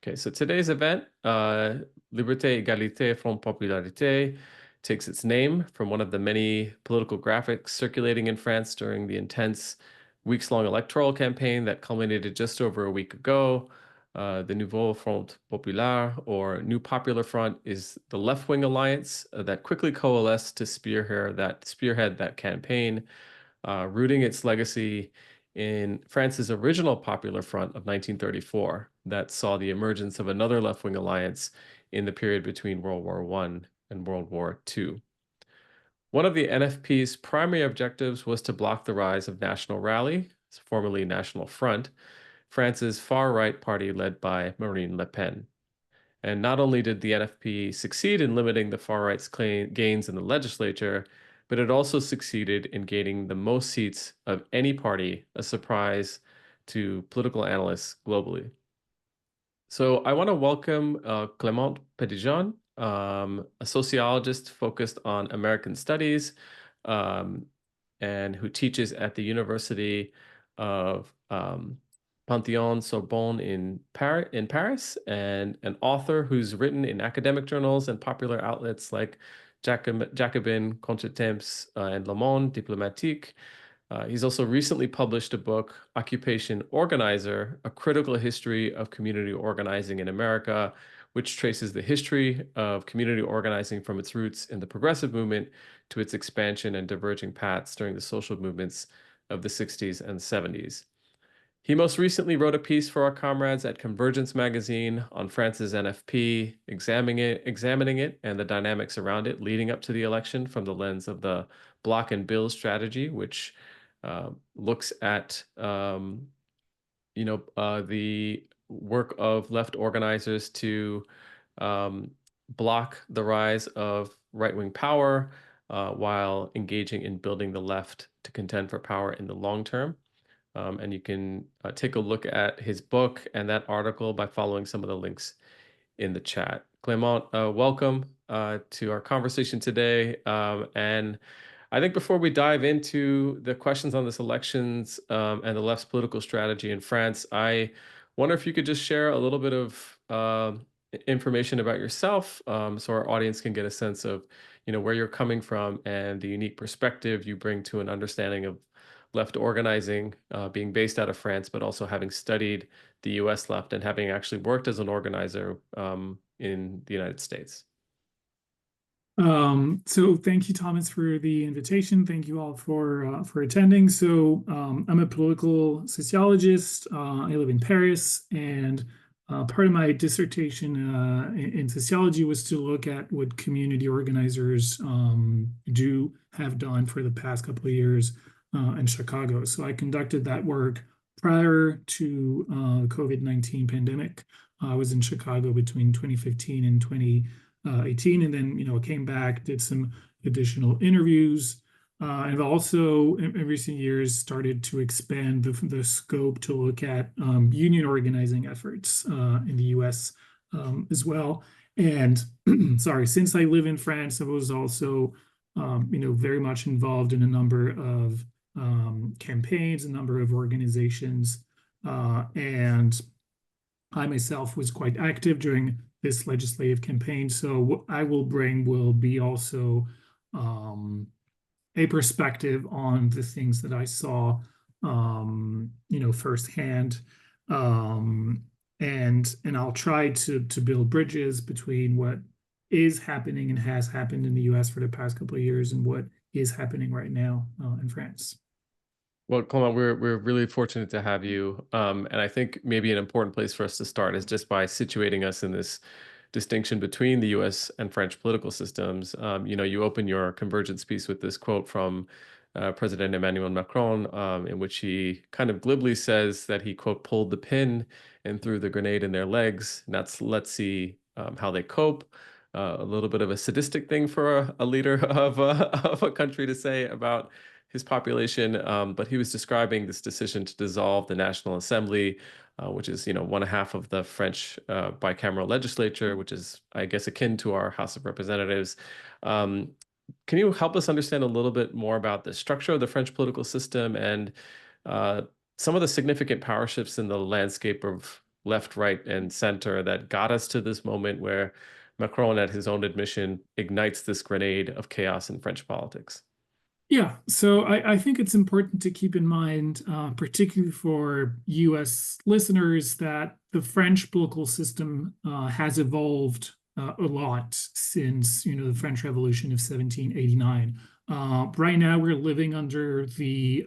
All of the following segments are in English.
Okay, so today's event, Liberté, Egalité, Front Popularité, takes its name from one of the many political graphics circulating in France during the intense weeks-long electoral campaign that culminated just over a week ago. The Nouveau Front Populaire, or New Popular Front, is the left-wing alliance that quickly coalesced to spearhead that campaign, rooting its legacy in France's original Popular Front of 1934 that saw the emergence of another left-wing alliance in the period between World War I and World War II. One of the NFP's primary objectives was to block the rise of National Rally, formerly National Front, France's far-right party led by Marine Le Pen. And not only did the NFP succeed in limiting the far right's gains in the legislature, but it also succeeded in gaining the most seats of any party, a surprise to political analysts globally. So I want to welcome Clément Petitjean, a sociologist focused on American studies, um, and who teaches at the University of Panthéon Sorbonne in Paris, and an author who's written in academic journals and popular outlets like Jacobin, Contretemps, and Le Monde Diplomatique. He's also recently published a book, Occupation Organizer, A Critical History of Community Organizing in America, which traces the history of community organizing from its roots in the progressive movement to its expansion and diverging paths during the social movements of the 60s and 70s. He most recently wrote a piece for our comrades at Convergence magazine on France's NFP, examining it and the dynamics around it leading up to the election from the lens of the block and build strategy, which looks at the work of left organizers to block the rise of right-wing power while engaging in building the left to contend for power in the long term. And you can take a look at his book and that article by following some of the links in the chat. Clément, welcome to our conversation today. And I think before we dive into the questions on this elections and the left's political strategy in France, I wonder if you could just share a little bit of information about yourself, so our audience can get a sense of, where you're coming from and the unique perspective you bring to an understanding of left organizing, being based out of France, but also having studied the U.S. left and having actually worked as an organizer in the United States. So thank you, Thomas, for the invitation. Thank you all for attending. So I'm a political sociologist. I live in Paris, and part of my dissertation in sociology was to look at what community organizers have done for the past couple of years in Chicago. So I conducted that work prior to the COVID-19 pandemic. I was in Chicago between 2015 and 2018, and then came back, did some additional interviews, and I've also in recent years started to expand the scope to look at union organizing efforts in the U.S. As well. And sorry, since I live in France, I was also very much involved in a number of campaigns, a number of organizations, and I myself was quite active during this legislative campaign. So what I will bring will be also a perspective on the things that I saw, firsthand, and I'll try to build bridges between what is happening and has happened in the U.S. for the past couple of years and what is happening right now in France. Well, Clément, we're really fortunate to have you, and I think maybe an important place for us to start is just by situating us in this distinction between the U.S. and French political systems. You open your Convergence piece with this quote from President Emmanuel Macron, in which he kind of glibly says that he, quote, pulled the pin and threw the grenade in their legs. And that's, let's see how they cope. A little bit of a sadistic thing for a leader of a country to say about his population, but he was describing this decision to dissolve the National Assembly, which is, one half of the French bicameral legislature, which is, I guess, akin to our House of Representatives. Can you help us understand a little bit more about the structure of the French political system and some of the significant power shifts in the landscape of left, right, and center that got us to this moment where Macron, at his own admission, ignites this grenade of chaos in French politics? Yeah, so I think it's important to keep in mind, particularly for US listeners, that the French political system has evolved a lot since, the French Revolution of 1789. Right now, we're living under the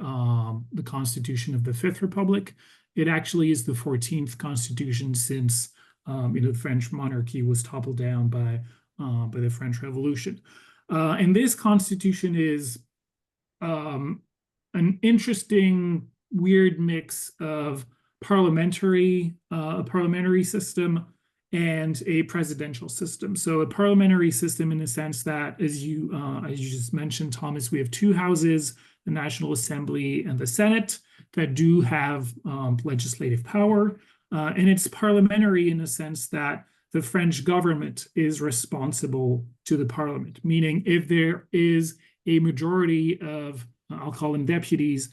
Constitution of the Fifth Republic. It actually is the 14th Constitution since, the French monarchy was toppled down by the French Revolution. And this constitution is an interesting, weird mix of a parliamentary system and a presidential system. So a parliamentary system in the sense that, as you just mentioned, Thomas, we have two houses, the National Assembly and the Senate, that do have legislative power. And it's parliamentary in the sense that the French government is responsible to the parliament, meaning if there is a majority of, I'll call them deputies,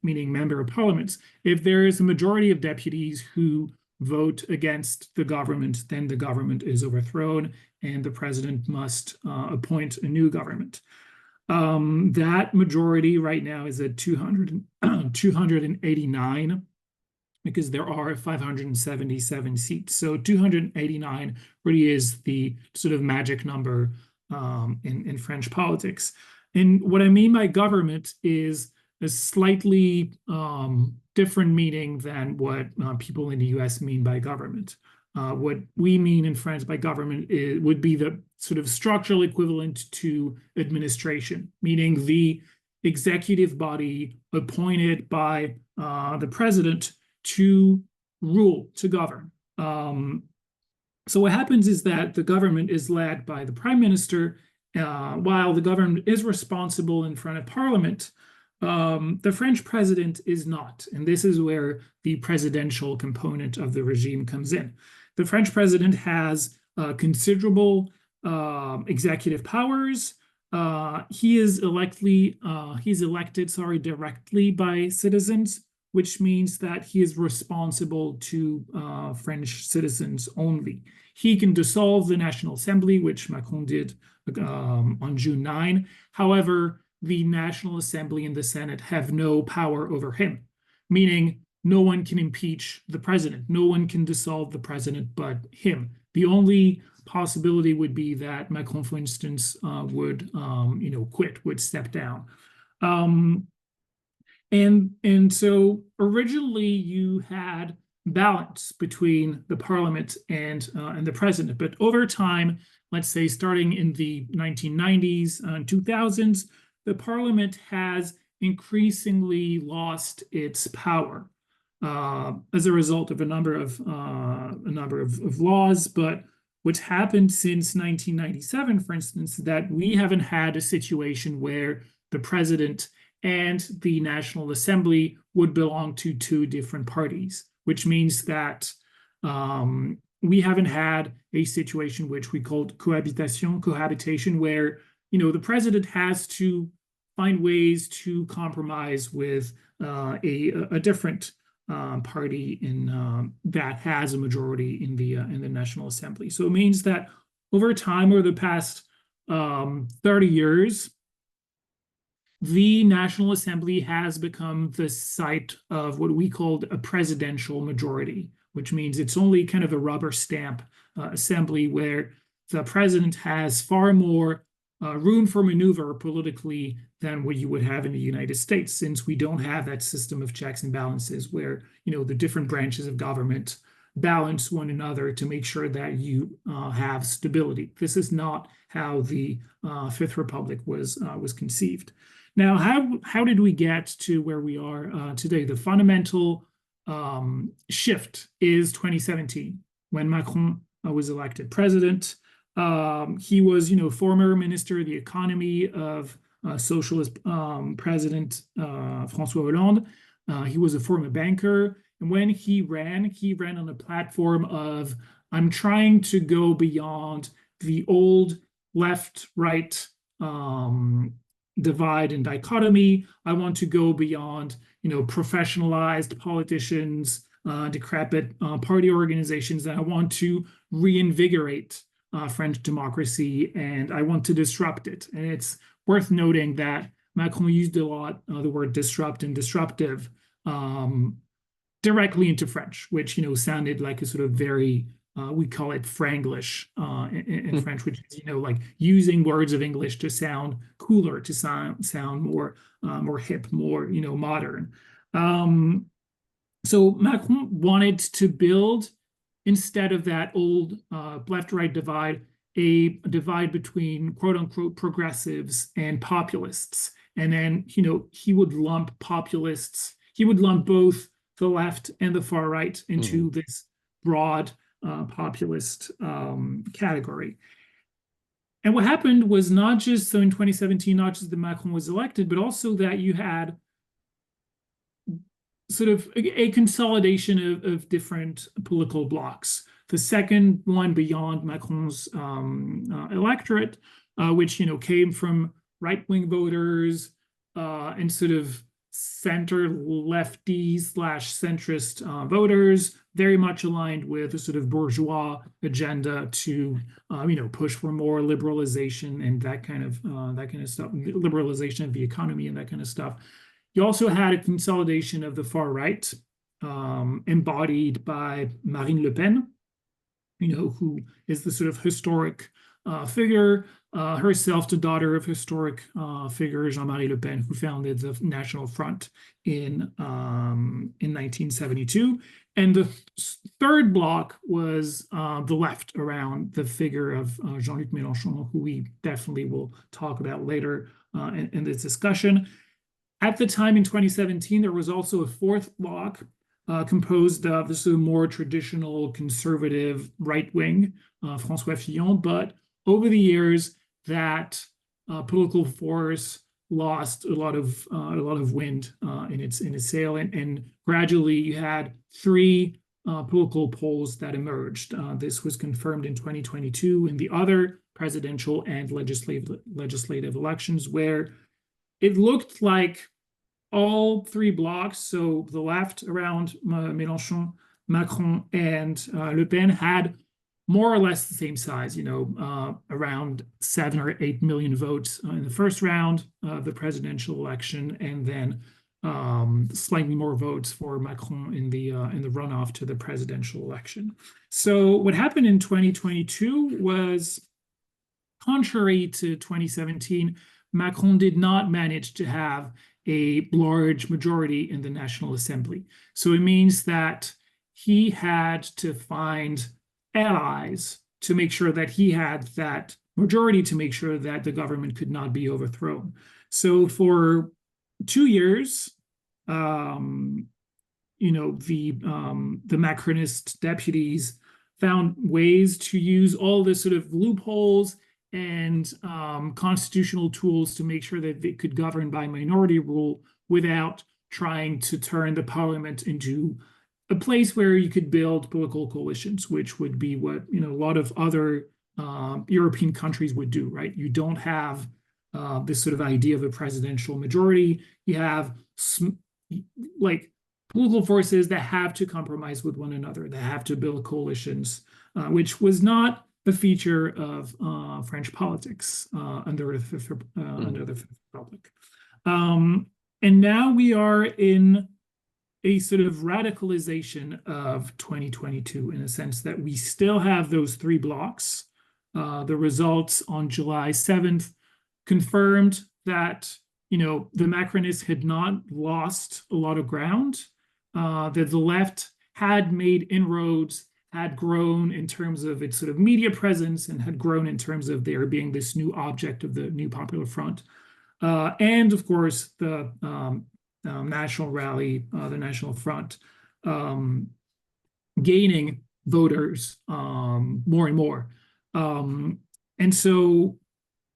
meaning member of parliaments. If there is a majority of deputies who vote against the government, then the government is overthrown and the president must appoint a new government. That majority right now is at 289 because there are 577 seats. So 289 really is the sort of magic number in French politics. And what I mean by government is a slightly different meaning than what people in the US mean by government. What we mean in France by government would be the sort of structural equivalent to administration, meaning the executive body appointed by the president to rule, to govern. So what happens is that the government is led by the prime minister, while the government is responsible in front of parliament. The French president is not, and this is where the presidential component of the regime comes in. The French president has considerable executive powers. He's elected, directly by citizens, which means that he is responsible to French citizens only. He can dissolve the National Assembly, which Macron did on June 9. However, the National Assembly and the Senate have no power over him, meaning no one can impeach the president. No one can dissolve the president but him. The only possibility would be that Macron, for instance, would quit, would step down. And so originally you had balance between the parliament and the president, but over time, let's say starting in the 1990s and 2000s, the parliament has increasingly lost its power as a result of a number of laws. But what's happened since 1997, for instance, that we haven't had a situation where the president and the National Assembly would belong to two different parties, which means that we haven't had a situation which we called cohabitation, where the president has to find ways to compromise with a different party that has a majority in the National Assembly. So it means that over time, over the past 30 years, the National Assembly has become the site of what we called a presidential majority, which means it's only kind of a rubber stamp assembly where the president has far more room for maneuver politically than what you would have in the United States, since we don't have that system of checks and balances where the different branches of government balance one another to make sure that you have stability. This is not how the Fifth Republic was conceived. Now, how did we get to where we are today? The fundamental shift is 2017, when Macron was elected president. He was, former minister of the economy of socialist president François Hollande. He was a former banker. And when he ran on a platform of, I'm trying to go beyond the old left-right divide and dichotomy. I want to go beyond, professionalized politicians decrepit party organizations, and I want to reinvigorate French democracy, and I want to disrupt it. And it's worth noting that Macron used a lot the word disrupt and disruptive directly into French, which sounded like a sort of very we call it Franglish in French, which is like using words of English to sound cooler, to sound more hip, more modern. So Macron wanted to build, instead of that old left-right divide, a divide between quote unquote progressives and populists. And then he would lump populists, he would lump both the left and the far right into this broad populist category. And what happened was not just, so in 2017, not just that Macron was elected, but also that you had sort of a consolidation of different political blocs. The second one beyond Macron's electorate, which came from right-wing voters and sort of center lefty / centrist voters, very much aligned with a sort of bourgeois agenda to push for more liberalization and that kind of stuff, liberalization of the economy and that kind of stuff. You also had a consolidation of the far right, embodied by Marine Le Pen, who is the sort of historic figure, herself the daughter of historic figure Jean-Marie Le Pen, who founded the National Front in 1972. And the third bloc was the left, around the figure of Jean-Luc Mélenchon, who we definitely will talk about later in this discussion. At the time in 2017, there was also a fourth bloc composed of the sort of more traditional conservative right wing, François Fillon. But over the years, that political force lost a lot of wind in its sail, and gradually you had three political poles that emerged. This was confirmed in 2022 in the other presidential and legislative elections, where it looked like all three blocs, so the left around Mélenchon, Macron, and Le Pen, had more or less the same size, around 7 or 8 million votes in the first round of the presidential election, and then slightly more votes for Macron in the runoff to the presidential election. So what happened in 2022 was, contrary to 2017, Macron did not manage to have a large majority in the National Assembly. So it means that he had to find allies to make sure that he had that majority, to make sure that the government could not be overthrown. So for 2 years, the Macronist deputies found ways to use all the sort of loopholes and constitutional tools to make sure that they could govern by minority rule without trying to turn the parliament into a place where you could build political coalitions, which would be what a lot of other European countries would do, right? You don't have this sort of idea of a presidential majority. You have like political forces that have to compromise with one another, that have to build coalitions, which was not the feature of French politics under the Fifth Republic. And now we are in a sort of radicalization of 2022, in a sense that we still have those three blocs. The results on July 7th confirmed that the Macronists had not lost a lot of ground, that the left had made inroads, had grown in terms of its sort of media presence, and had grown in terms of there being this new object of the New Popular Front. And of course, the National Rally, the National Front, gaining voters more and more. And so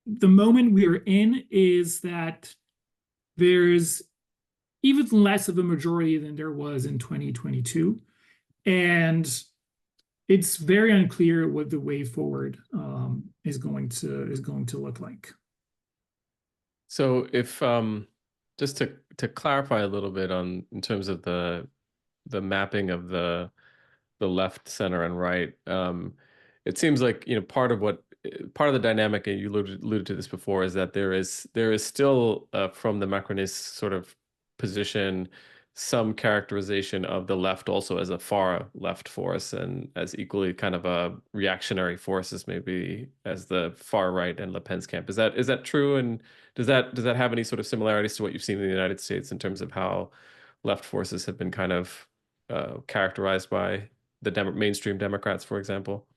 the moment we are in is that there's even less of a majority than there was in 2022. And it's very unclear what the way forward is going to look like. So if just to clarify a little bit in terms of the the mapping of the left, center, and right. It seems like, part of the dynamic, and you alluded to this before, is that there is still, from the Macronist sort of position, some characterization of the left also as a far left force and as equally kind of a reactionary force as maybe as the far right and Le Pen's camp. Is that true? And does that have any sort of similarities to what you've seen in the United States in terms of how left forces have been kind of characterized by the mainstream Democrats, for example?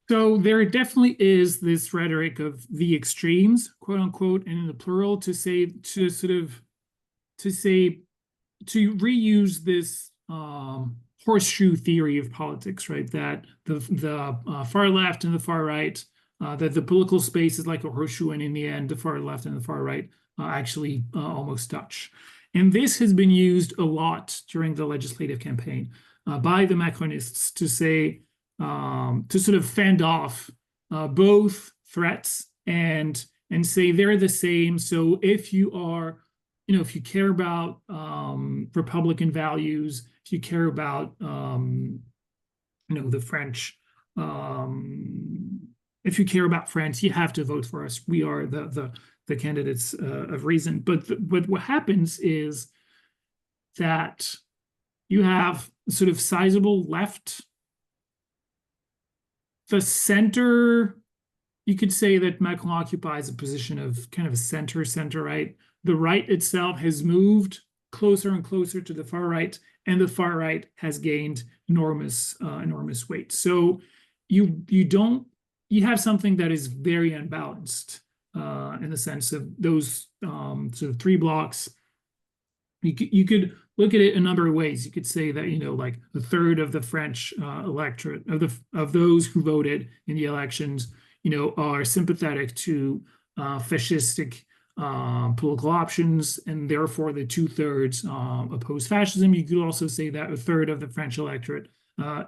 So there definitely is this rhetoric of the extremes, quote unquote, and in the plural to say to sort of to say to reuse this horseshoe theory of politics, right? That the far left and the far right, that the political space is like a horseshoe, and in the end, the far left and the far right actually almost touch. And this has been used a lot during the legislative campaign by the Macronists to say, to sort of fend off both threats and say they're the same. So if you are, if you care about Republican values, if you care about the French, if you care about France, you have to vote for us. We are the candidates of reason. But what happens is that you have sort of sizable left. The center, you could say that Macron occupies a position of kind of a center right. The right itself has moved closer and closer to the far right, and the far right has gained enormous weight. So you have something that is very unbalanced in the sense of those sort of three blocks. You could look at it a number of ways. You could say that like a third of the French electorate of those who voted in the elections are sympathetic to fascistic political options, and therefore the 2/3 oppose fascism. You could also say that a third of the French electorate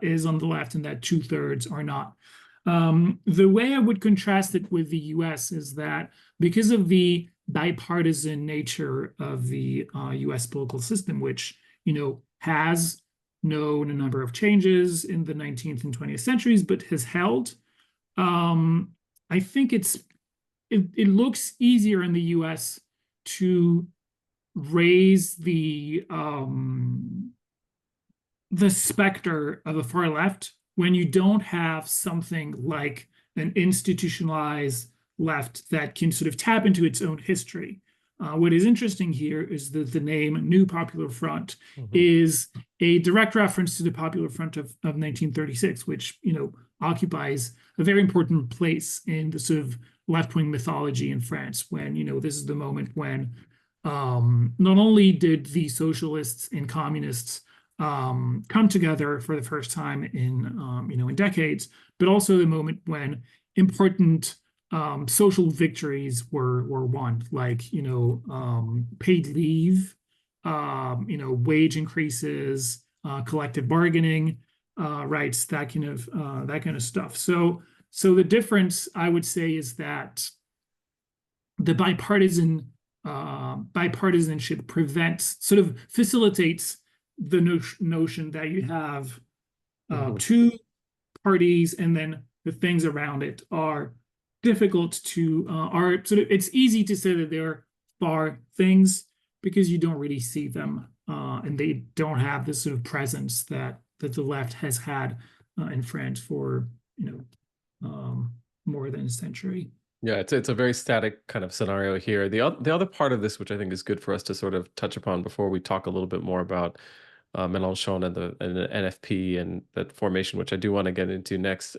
is on the left, and that 2/3 are not. The way I would contrast it with the US is that because of the bipartisan nature of the US political system, which has known a number of changes in the 19th and 20th centuries, but has held, I think it looks easier in the US to raise the specter of a far left when you don't have something like an institutionalized left that can sort of tap into its own history. What is interesting here is that the name New Popular Front is a direct reference to the Popular Front of 1936, which occupies a very important place in the sort of left-wing mythology in France, when this is the moment when not only did the socialists and communists come together for the first time in decades, but also the moment when important social victories were won, like paid leave, wage increases, collective bargaining rights, that kind of stuff. So the difference, I would say, is that the bipartisanship facilitates the notion that you have two parties, and then the things around it are difficult to are sort of, it's easy to say that they're far things because you don't really see them, and they don't have this sort of presence that the left has had in France for more than a century. Yeah, it's a very static kind of scenario here. The other part of this, which I think is good for us to sort of touch upon before we talk a little bit more about Mélenchon and the NFP and that formation, which I do want to get into next.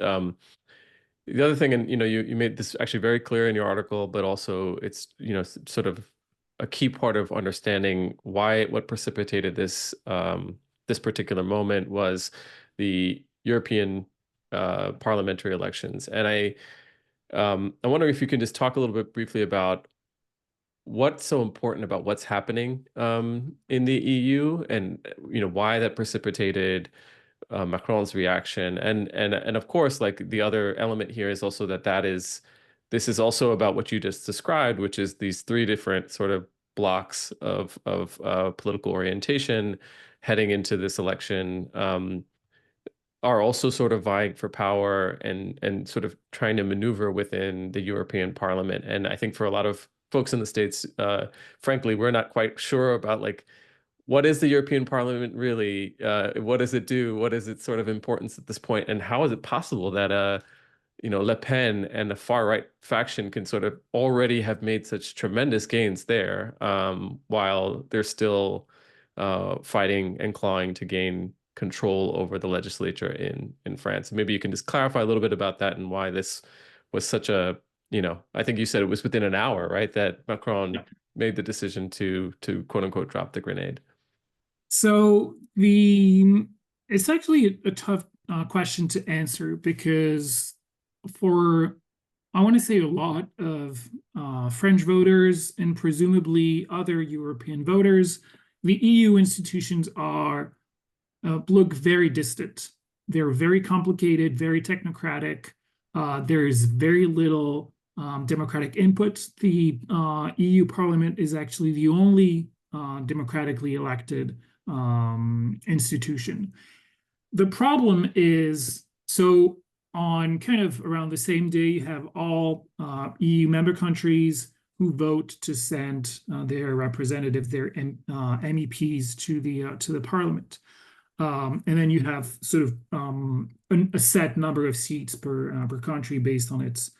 The other thing, and you made this actually very clear in your article, but also it's sort of a key part of understanding what precipitated this this particular moment was the European parliamentary elections. And I wonder if you can just talk a little bit briefly about what's so important about what's happening in the EU, and why that precipitated Macron's reaction, and of course, like the other element here is also this is also about what you just described, which is these three different sort of blocks of political orientation heading into this election, are also sort of vying for power and sort of trying to maneuver within the European Parliament. And I think for a lot of folks in the States, frankly, we're not quite sure about like what is the European Parliament really? What does it do? What is its sort of importance at this point? And how is it possible that Le Pen and the far right faction can sort of already have made such tremendous gains there, while they're still fighting and clawing to gain control over the legislature in France. Maybe you can just clarify a little bit about that and why this was such a, I think you said it was within an hour, right, that Macron made the decision to quote unquote drop the grenade. So it's actually a tough question to answer because for I want to say a lot of French voters and presumably other European voters, the EU institutions look very distant. They're very complicated, very technocratic. There is very little democratic input. The EU Parliament is actually the only democratically elected institution. The problem is, so on kind of around the same day, you have all EU member countries who vote to send their representative, their MEPs to the Parliament. And then you have sort of a set number of seats per country based on its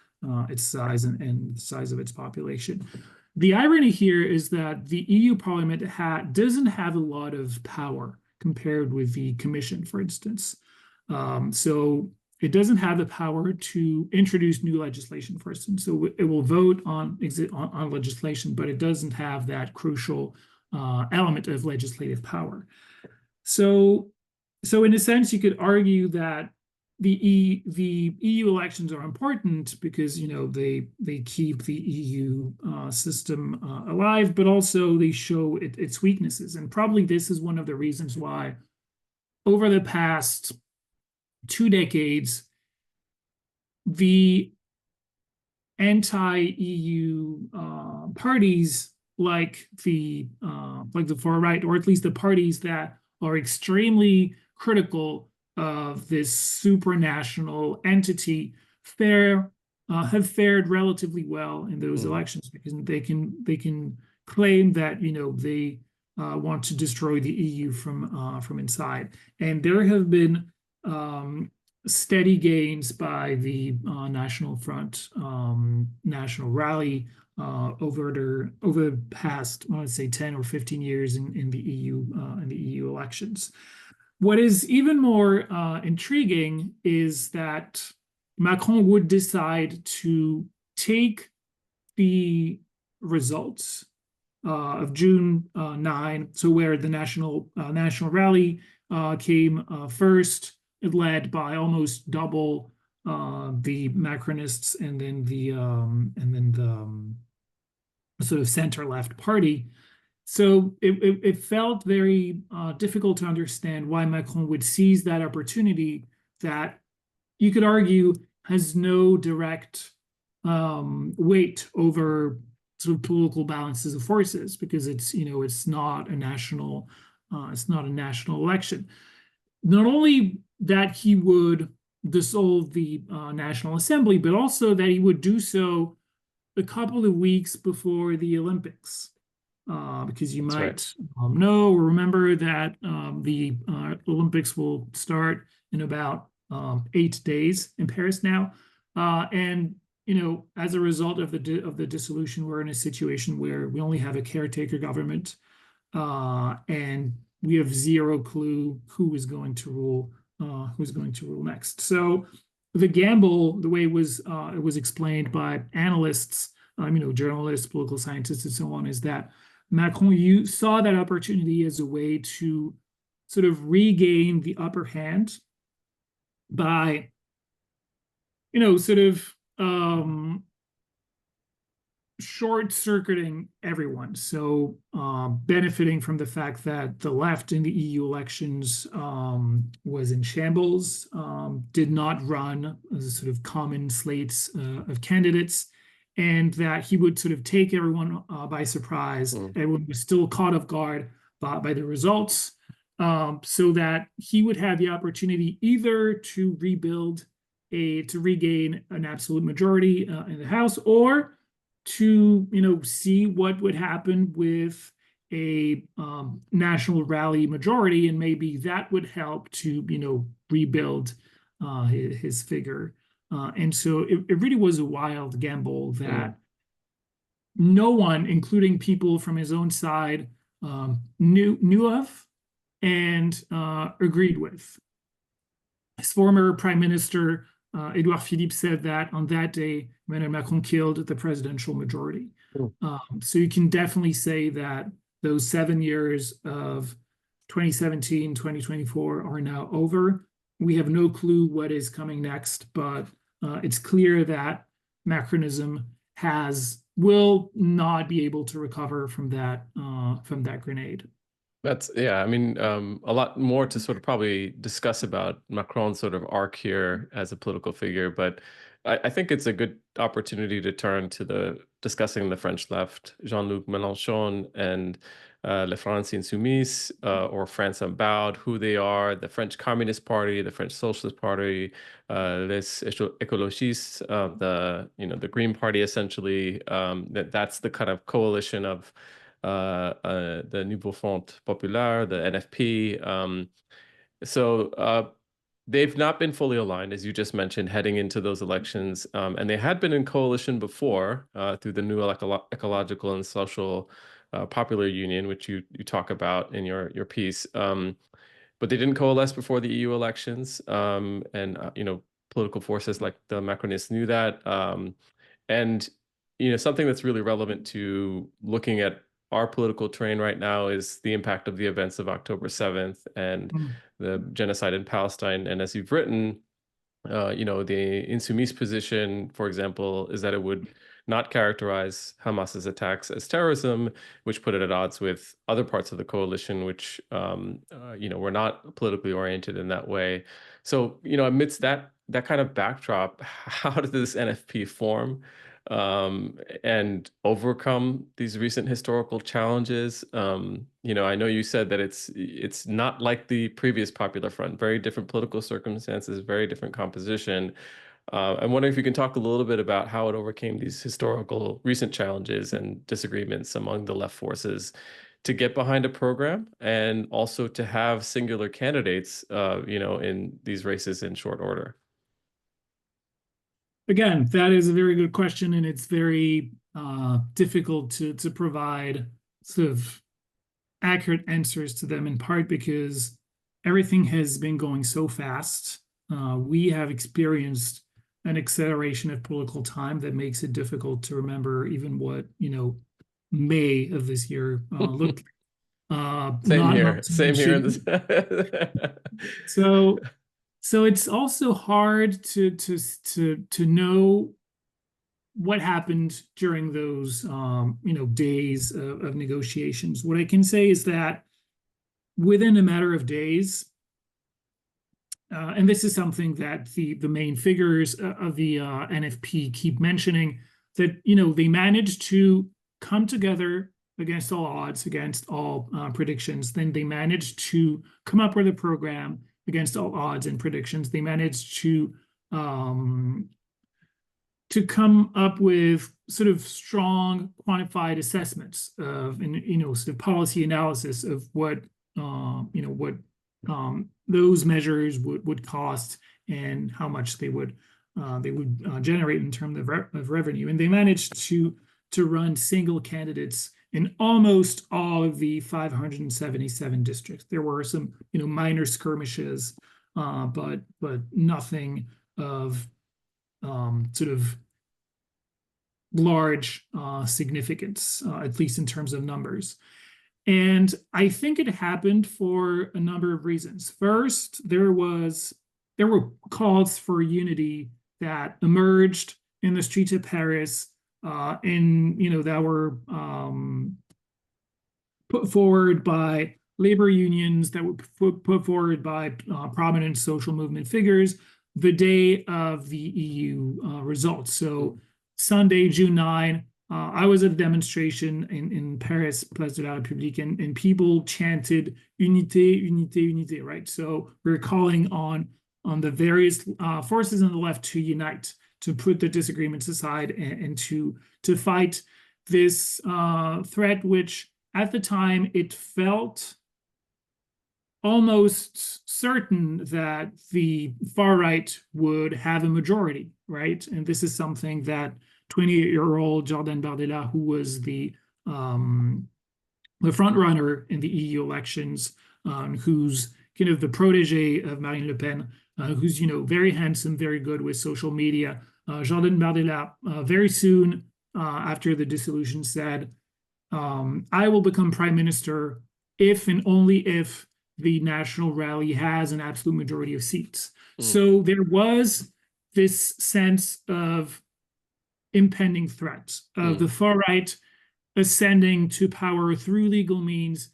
size and the size of its population. The irony here is that the EU Parliament doesn't have a lot of power compared with the Commission, for instance. So it doesn't have the power to introduce new legislation, for instance. So it will vote on legislation, but it doesn't have that crucial element of legislative power. So in a sense, you could argue that the EU elections are important because they keep the EU system alive, but also they show its weaknesses. And probably this is one of the reasons why over the past 2 decades, the anti-EU parties like the far right, or at least the parties that are extremely critical of this supranational entity, have fared relatively well in those elections because they can claim that they want to destroy the EU from inside, and there have been steady gains by the National Front, National Rally over the past, I want to say 10 or 15 years in the EU elections. What is even more intriguing is that Macron would decide to take the results of June 9, so where the National Rally came first, led by almost double the Macronists and then the sort of center-left party. So it felt very difficult to understand why Macron would seize that opportunity that you could argue has no direct weight over sort of political balances of forces, because it's not a national election. Not only that he would dissolve the National Assembly, but also that he would do so a couple of weeks before the Olympics. Because you might know or remember that the Olympics will start in about 8 days in Paris now, and as a result of the dissolution, we're in a situation where we only have a caretaker government, and we have zero clue who is going to rule next. So the gamble, the way it was explained by analysts, journalists, political scientists, and so on, is that Macron saw that opportunity as a way to sort of regain the upper hand by, sort of short-circuiting everyone. So benefiting from the fact that the left in the EU elections was in shambles, did not run as a sort of common slates of candidates, and that he would sort of take everyone by surprise. Everyone was still caught off guard by the results. so that he would have the opportunity either to regain an absolute majority in the House, or to see what would happen with a national rally majority, and maybe that would help to rebuild his figure. And so it really was a wild gamble that no one, including people from his own side, knew of and agreed with. His former prime minister, Edouard Philippe, said that on that day, Emmanuel Macron killed the presidential majority. So you can definitely say that those 7 years of 2017, 2024 are now over. We have no clue what is coming next, but it's clear that Macronism will not be able to recover from that grenade. Yeah, I mean, a lot more to sort of probably discuss about Macron's sort of arc here as a political figure, but I think it's a good opportunity to turn to discussing the French left, Jean-Luc Mélenchon and La France Insoumise, or France Unbowed, who they are, the French Communist Party, the French Socialist Party, Les Écologistes, the Green Party, essentially. That's the kind of coalition of the Nouveau Front Populaire, the NFP. So they've not been fully aligned, as you just mentioned, heading into those elections. And they had been in coalition before through the new Ecological and Social Popular Union, which you talk about in your piece. But they didn't coalesce before the EU elections. And political forces like the Macronists knew that. And something that's really relevant to looking at our political terrain right now is the impact of the events of October 7th and the genocide in Palestine. And as you've written, the Insoumise position, for example, is that it would not characterize Hamas's attacks as terrorism, which put it at odds with other parts of the coalition, which, were not politically oriented in that way. So, amidst that kind of backdrop, how did this NFP form and overcome these recent historical challenges? I know you said that it's not like the previous Popular Front, very different political circumstances, very different composition. I'm wondering if you can talk a little bit about how it overcame these historical recent challenges and disagreements among the left forces to get behind a program and also to have singular candidates, in these races in short order. Again, that is a very good question, and it's very difficult to provide sort of accurate answers to them, in part because everything has been going so fast. We have experienced an acceleration of political time that makes it difficult to remember even what May of this year looked like. Same here. Same here. So it's also hard to know what happened during those days of negotiations. What I can say is that within a matter of days, and this is something that the main figures of the NFP keep mentioning, that they managed to come together against all odds, against all predictions. Then they managed to come up with a program against all odds and predictions. They managed to come up with sort of strong quantified assessments of, and sort of policy analysis of what those measures would cost and how much they would generate in terms of revenue. And they managed to run single candidates in almost all of the 577 districts. There were some minor skirmishes, but nothing of sort of large significance, at least in terms of numbers. And I think it happened for a number of reasons. First, there were calls for unity that emerged in the streets of Paris, and that were put forward by labor unions, that were put forward by prominent social movement figures the day of the EU results. So Sunday, June 9, I was at a demonstration in Paris, Place de la République, and people chanted "Unité, unité, unité," right? So we're calling on the various forces on the left to unite, to put the disagreements aside, and to fight this threat, which at the time it felt almost certain that the far right would have a majority, right? And this is something that 28-year-old Jordan Bardella, who was the front runner in the EU elections, who's kind of the protege of Marine Le Pen, who's very handsome, very good with social media. Jordan Bardella very soon after the dissolution said, "I will become prime minister if and only if the National Rally has an absolute majority of seats." So there was this sense of impending threat of the far right ascending to power through legal means,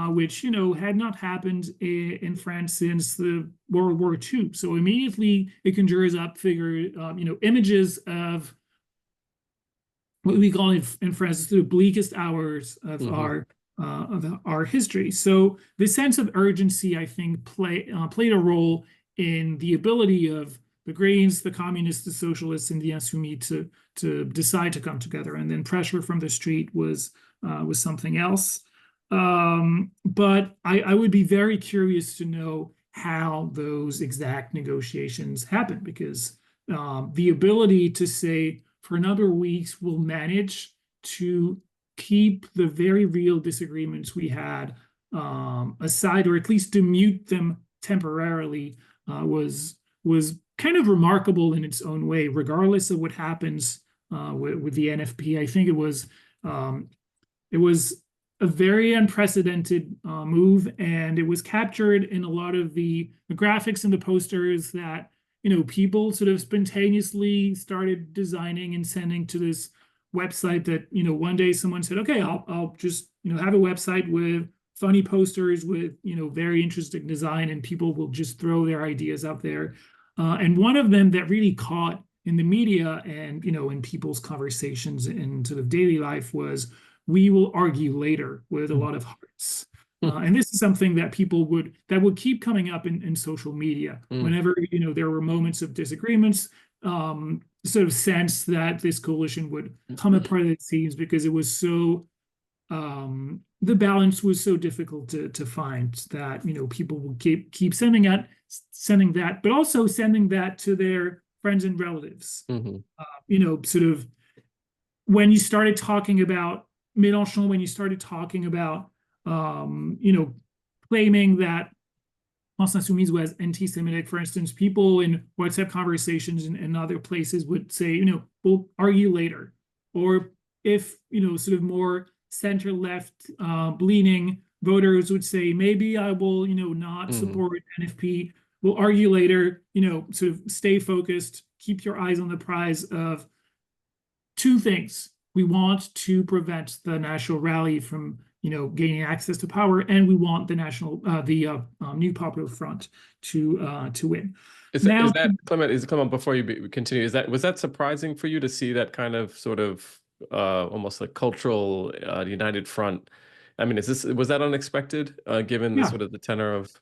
which had not happened in France since the World War II. So immediately it conjures up images of what we call in France the bleakest hours of our history. So the sense of urgency, I think, played a role in the ability of the Greens, the Communists, the Socialists, and the Insoumis to decide to come together. And then pressure from the street was something else. But I would be very curious to know how those exact negotiations happened, because the ability to say for a number of weeks we'll manage to keep the very real disagreements we had aside, or at least to mute them temporarily, was kind of remarkable in its own way, regardless of what happens with the NFP. I think it was a very unprecedented move, and it was captured in a lot of the graphics and the posters that people sort of spontaneously started designing and sending to this website that one day someone said, okay, I'll just have a website with funny posters with very interesting design, and people will just throw their ideas out there. And one of them that really caught in the media and in people's conversations in sort of daily life was "We will argue later" with a lot of hearts. And this is something that would keep coming up in social media whenever there were moments of disagreements. Sort of sense that this coalition would come apart at the seams, because it was so the balance was so difficult to find that people will keep sending that, but also sending that to their friends and relatives. Sort of when you started talking about Mélenchon, when you started talking about claiming that France Insoumise was anti-Semitic, for instance, people in WhatsApp conversations and other places would say, we'll argue later. Or if, sort of more center-left leaning voters would say, maybe I will, not support NFP, we'll argue later, sort of stay focused, keep your eyes on the prize of two things. We want to prevent the National Rally from gaining access to power, and we want the New Popular Front to win. Is that Clement? Before you continue, was that surprising for you to see that kind of sort of almost like cultural united front? I mean, was that unexpected given the sort of the tenor of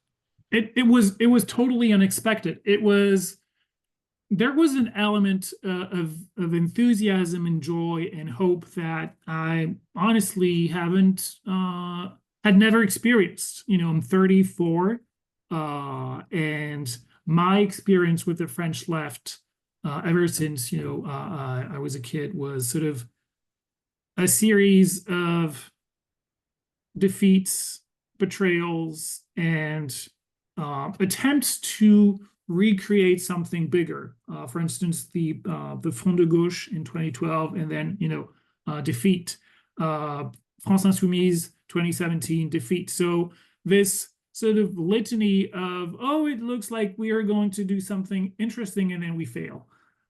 it? It was totally unexpected. There was an element of enthusiasm and joy and hope that I honestly had never experienced. I'm 34, and my experience with the French left ever since I was a kid was sort of a series of defeats, betrayals, and attempts to recreate something bigger. For instance, the Front de Gauche in 2012, and then defeat. France Insoumise 2017 defeat. So this sort of litany of, oh, it looks like we are going to do something interesting, and then we fail.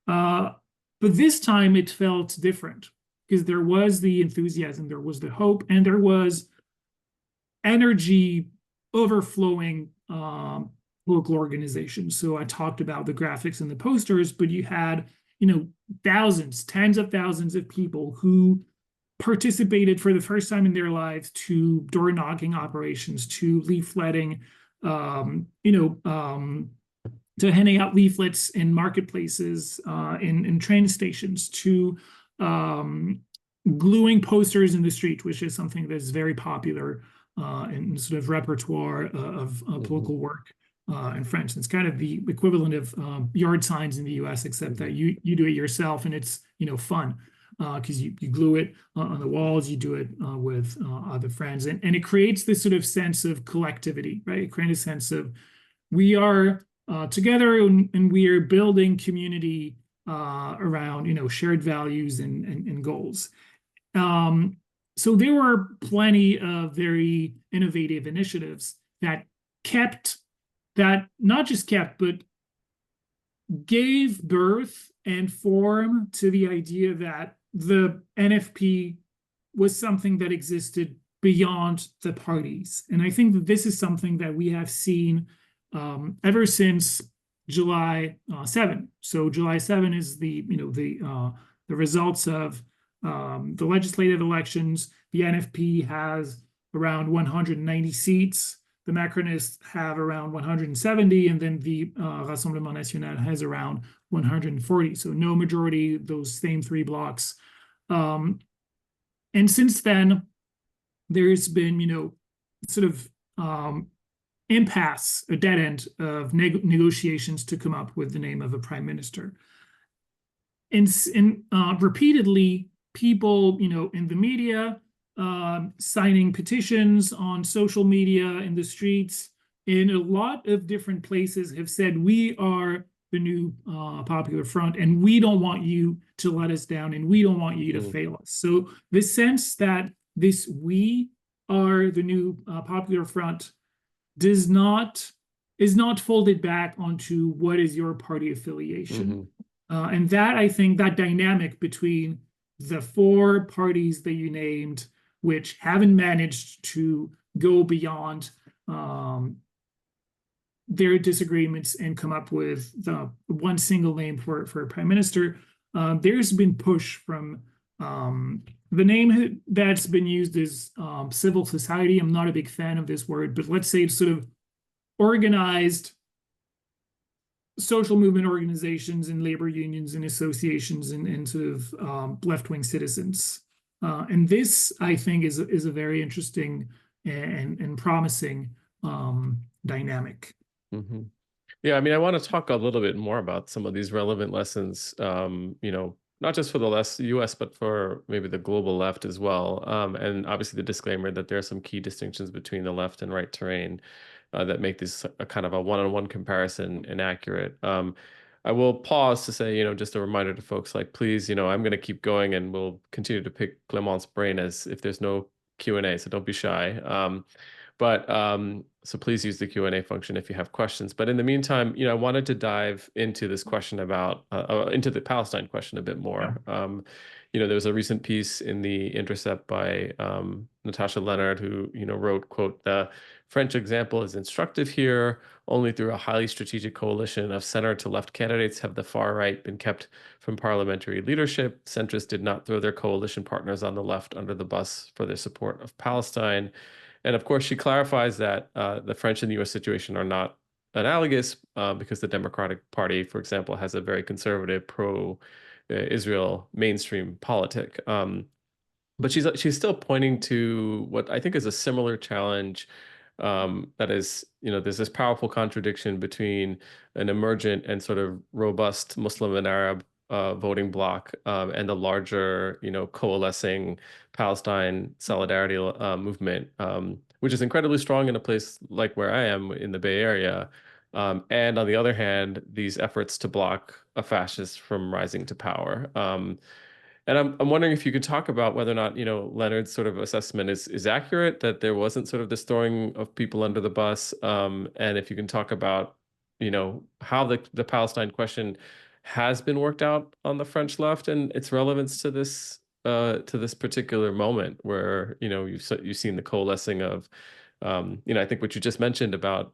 But this time it felt different, because there was the enthusiasm, there was the hope, and there was energy overflowing local organizations. So I talked about the graphics and the posters, but you had, thousands, tens of thousands of people who participated for the first time in their lives to door knocking operations, to leafletting, you know, to handing out leaflets in marketplaces, in train stations, to gluing posters in the street, which is something that's very popular in sort of repertoire of political work in France. It's kind of the equivalent of yard signs in the U.S., except that you do it yourself, and it's, you know, fun because you glue it on the walls, you do it with other friends, and it creates this sort of sense of collectivity, right? It creates a sense of we are together, and we are building community around, you know, shared values and goals. So there were plenty of very innovative initiatives that kept that not just kept, but gave birth and form to the idea that the NFP was something that existed beyond the parties. And I think that this is something that we have seen ever since July 7. So July 7 is the, you know, the results of the legislative elections. The NFP has around 190 seats. The Macronists have around 170, and then the Rassemblement National has around 140. So no majority, those same three blocks. And since then, there's been, you know, sort of impasse, a dead end of negotiations to come up with the name of a prime minister. And repeatedly, people, you know, in the media, signing petitions on social media, in the streets, in a lot of different places have said, we are the new Popular Front, and we don't want you to let us down, and we don't want you to fail us. So the sense that this we are the new Popular Front is not folded back onto what is your party affiliation. And that, I think, that dynamic between the four parties that you named, which haven't managed to go beyond their disagreements and come up with the one single name for a prime minister, there's been push from the name that's been used is civil society. I'm not a big fan of this word, but let's say it's sort of organized social movement organizations and labor unions and associations and sort of left-wing citizens. And this, I think, is a very interesting and promising dynamic. Yeah, I mean, I want to talk a little bit more about some of these relevant lessons, you know, not just for the US, but for maybe the global left as well. And obviously the disclaimer that there are some key distinctions between the left and right terrain that make this a kind of a one-on-one comparison inaccurate. I will pause to say, you know, just a reminder to folks, like, please, you know, I'm going to keep going and we'll continue to pick Clément's brain as if there's no Q&A, so don't be shy. So please use the Q&A function if you have questions. But in the meantime, you know, I wanted to dive into this question about, into the Palestine question a bit more. You know, there was a recent piece in the Intercept by Natasha Leonard, who, you know, wrote, quote, "The French example is instructive here. Only through a highly strategic coalition of center to left candidates have the far right been kept from parliamentary leadership. Centrists did not throw their coalition partners on the left under the bus for their support of Palestine." And of course, she clarifies that the French and the US situation are not analogous because the Democratic Party, for example, has a very conservative pro-Israel mainstream politic. But she's still pointing to what I think is a similar challenge. That is, you know, there's this powerful contradiction between an emergent and sort of robust Muslim and Arab voting bloc and the larger, you know, coalescing Palestine solidarity movement, which is incredibly strong in a place like where I am in the Bay Area. And on the other hand, these efforts to block a fascist from rising to power. And I'm wondering if you could talk about whether or not, you know, Leonard's sort of assessment is accurate, that there wasn't sort of this throwing of people under the bus, and if you can talk about, you know, how the Palestine question has been worked out on the French left and its relevance to this particular moment where, you know, you've seen the coalescing of, you know, I think what you just mentioned about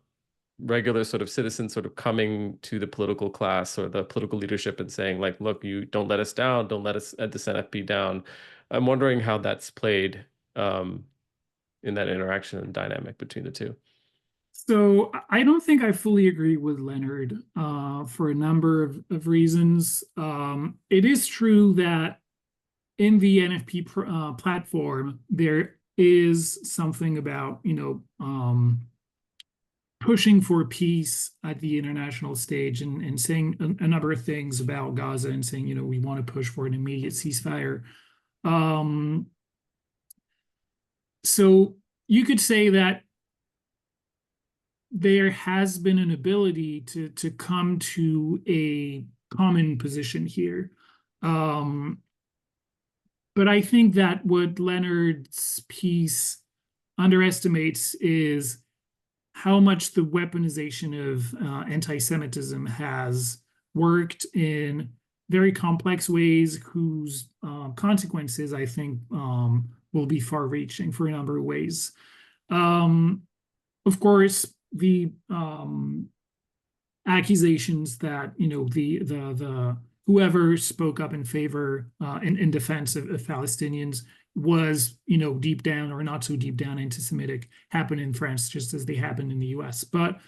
regular sort of citizens sort of coming to the political class or the political leadership and saying, like, look, you don't let us down, don't let us this NFP down. I'm wondering how that's played um, in that interaction and dynamic between the two. So I don't think I fully agree with Leonard for a number of reasons. It is true that in the NFP platform, there is something about, pushing for peace at the international stage and saying a number of things about Gaza and saying, we want to push for an immediate ceasefire. So you could say that there has been an ability to come to a common position here. But I think that what Leonard's piece underestimates is how much the weaponization of anti-Semitism has worked in very complex ways whose consequences, I think, will be far-reaching for a number of ways. Of course, the accusations that the whoever spoke up in favor in defense of Palestinians was deep down or not so deep down anti-Semitic happened in France just as they happened in the US. But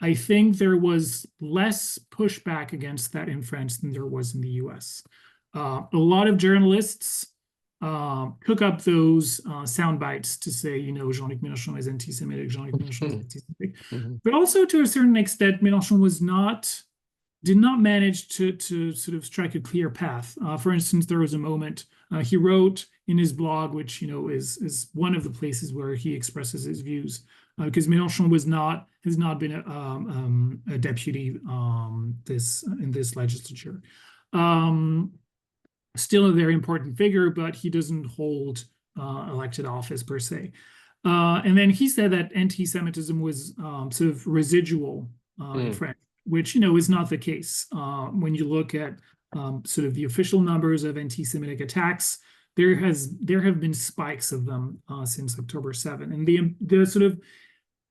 I think there was less pushback against that in France than there was in the US. A lot of journalists took up those sound bites to say, Jean-Luc Mélenchon is anti-Semitic, Jean-Luc Mélenchon is anti-Semitic. But also to a certain extent, Mélenchon did not manage to sort of strike a clear path. For instance, there was a moment he wrote in his blog, which is one of the places where he expresses his views, because Mélenchon has not been a deputy in this legislature. Still a very important figure, but he doesn't hold elected office per se. And then he said that anti-Semitism was sort of residual in France, which is not the case. When you look at sort of the official numbers of anti-Semitic attacks, there have been spikes of them since October 7. And the sort of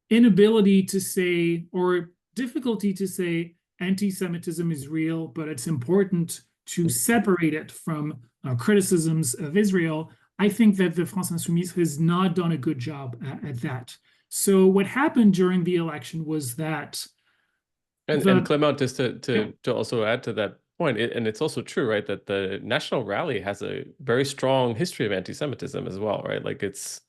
inability to say, or difficulty to say, anti-Semitism is real, but it's important to separate it from criticisms of Israel. I think that the France Insoumise has not done a good job at that. So what happened during the election was that and Clément, just to also add to that point, and it's also true, right, that the National Rally has a very strong history of anti-Semitism as well, right? Like it's.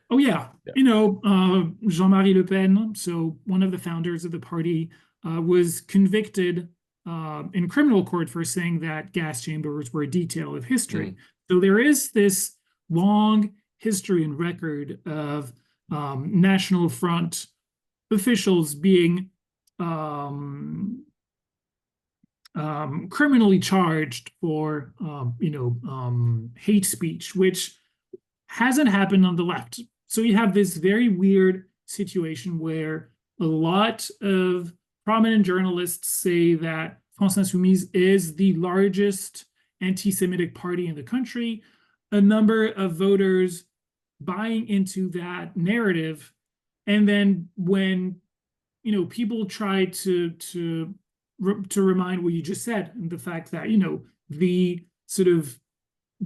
Oh yeah. Jean-Marie Le Pen, so one of the founders of the party, was convicted in criminal court for saying that gas chambers were a detail of history. So there is this long history and record of National Front officials being criminally charged for hate speech, which hasn't happened on the left. So you have this very weird situation where a lot of prominent journalists say that France Insoumise is the largest anti-Semitic party in the country. A number of voters buying into that narrative, and then when people try to remind what you just said, and the fact that the sort of